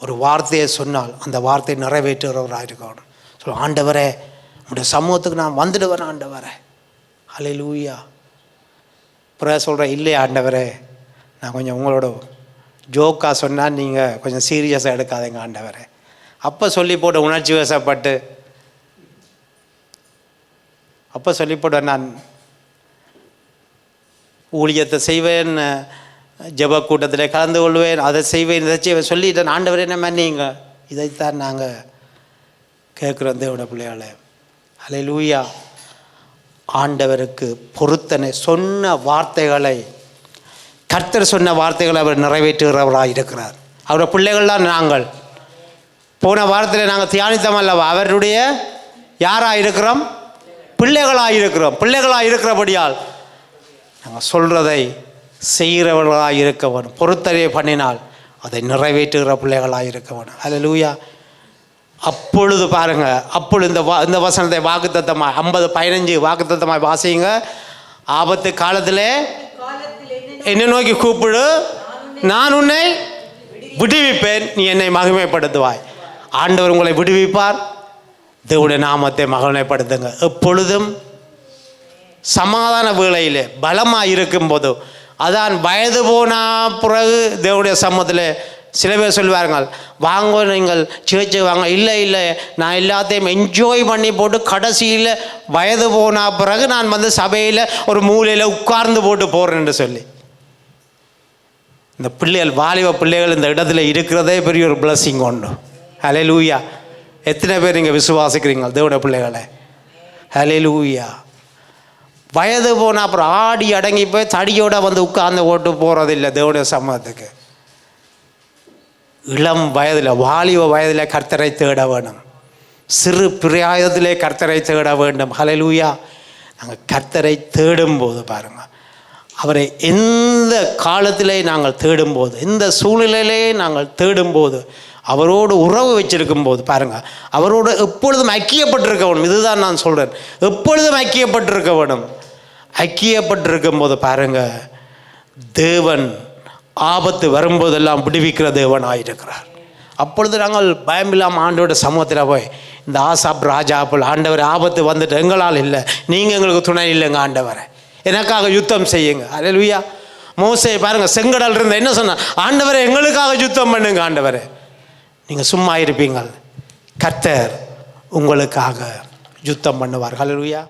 ஒரு வார்த்தையை சொன்னால் அந்த வார்த்தையை நிறைவேற்றுகிறவராக இருக்கணும். சொல்ல, ஆண்டவரே உங்களுடைய சமூகத்துக்கு நான் வந்துடுவேன் ஆண்டவரே. ஹல்லேலூயா. அப்புறம் சொல்கிறேன், இல்லையா ஆண்டவரே, நான் கொஞ்சம் உங்களோட ஜோக்காக சொன்னால் நீங்கள் கொஞ்சம் சீரியஸாக எடுக்காதீங்க ஆண்டவரே. அப்போ சொல்லி போட்டு உணர்ச்சி வசப்பட்டு நான் ஊழியத்தை செய்வேன், ஜெப கூட்டத்தில் கலந்து கொள்வேன், அதை செய்வேன், இதை செய்வேன் சொல்லிட்டேன். ஆண்டவரே என்ன மன்னிங்க. இதைத்தான் நாங்கள் கேட்குறோம் தேவனுடைய பிள்ளைகளை. ஹல்லேலூயா. ஆண்டவருக்கு பொருத்தனை சொன்ன வார்த்தைகளை, கர்த்தர் சொன்ன வார்த்தைகளை அவர் நிறைவேற்றுகிறவராக இருக்கிறார். அவருடைய பிள்ளைகள்லாம் நாங்கள். போன வாரத்தில் நாங்கள் தியானித்தோம் அல்லவா, அவருடைய யாராக இருக்கிறோம்? பிள்ளைகளாக இருக்கிறோம். பிள்ளைகளாக இருக்கிறபடியால் நாங்கள் சொல்கிறதை செய்கிறவர்களாக இருக்க வேணும். பொருத்தனை பண்ணினால் அதை நிறைவேற்றுகிற பிள்ளைகளாக இருக்க வேணும். ஹல்லேலூயா. அப்பொழுது பாருங்கள், அப்பொழுது இந்த வசனத்தை வாக்குத்தத்தமாக 50:15 வாக்குத்தத்தமாக வாசிங்க. ஆபத்து காலத்திலே என்னை நோக்கி கூப்பிடு, நான் உன்னை விடுவிப்பேன், நீ என்னை மகிமைப்படுத்துவாய். ஆண்டவர் உங்களை விடுவிப்பார். தேவனுடைய நாமத்தை மகிமைப்படுத்துங்க. எப்பொழுதும் சமாதான வேளையில் பலமாக இருக்கும்போது, அதான் வயது போனால் பிறகு தேவனுடைய சமூகத்தில் சில பேர் சொல்லுவார்கள், வாங்க நீங்கள் சேர்ச்சு வாங்க. இல்லை நான் எல்லாத்தையும் என்ஜாய் பண்ணி போட்டு கடைசியில் வயது போனால் பிறகு நான் வந்து சபையில் ஒரு மூலையில் உட்கார்ந்து போட்டு போகிறேன்னு சொல்லி. இந்த பிள்ளைகள், வாலிப பிள்ளைகள் இந்த இடத்துல இருக்கிறதே பெரிய ஒரு பிளஸிங் உண்டு. ஹல்லேலூயா. எத்தனை பேர் நீங்கள் விசுவாசிக்கிறீங்க தேவனுடைய பிள்ளைகளை? ஹல்லேலூயா. வயது போனால் அப்புறம் ஆடி அடங்கி போய் தடியோட வந்து உட்கார்ந்து ஓட்டு போகிறதில்லை தேவனுடைய சமூகத்துக்கு. இளம் வயதில், வாலிப வயதில் கர்த்தரை தேட வேணும். சிறு பிராயத்திலே கர்த்தரை தேட வேண்டும். ஹல்லேலூயா. நாங்கள் கர்த்தரை தேடும்போது பாருங்கள், அவரை எந்த காலத்திலே நாங்கள் தேடும்போது, எந்த சூழ்நிலையிலே நாங்கள் தேடும்போது, அவரோடு உறவு வச்சிருக்கும் போது பாருங்கள், அவரோடு எப்பொழுதும் ஐக்கியப்பட்டிருக்க வேணும். இதுதான் நான் சொல்கிறேன், எப்பொழுதும் ஐக்கியப்பட்டிருக்க வேணும். ஐக்கியப்பட்டிருக்கும் போது பாருங்கள், தேவன் ஆபத்து வரும்போதெல்லாம் விடுவிக்கிற தேவனாக இருக்கிறார். அப்பொழுது நாங்கள் பயமில்லாமல் ஆண்டவருடைய சமூகத்தில் போய், இந்த ஆசாப் ராஜா போல், ஆண்டவர் ஆபத்து வந்துட்டு எங்களால் இல்லை, நீங்கள் எங்களுக்கு துணை இல்லைங்க ஆண்டவரை, எனக்காக யுத்தம் செய்யுங்க. ஹல்லேலூயா. மோசே பாருங்கள், செங்கடல் இருந்த என்ன சொன்ன, ஆண்டவரை எங்களுக்காக யுத்தம் பண்ணுங்க ஆண்டவரை. நீங்கள் சும்மா இருப்பீங்கள், கர்த்தர் உங்களுக்காக யுத்தம் பண்ணுவார். ஹல்லேலூயா.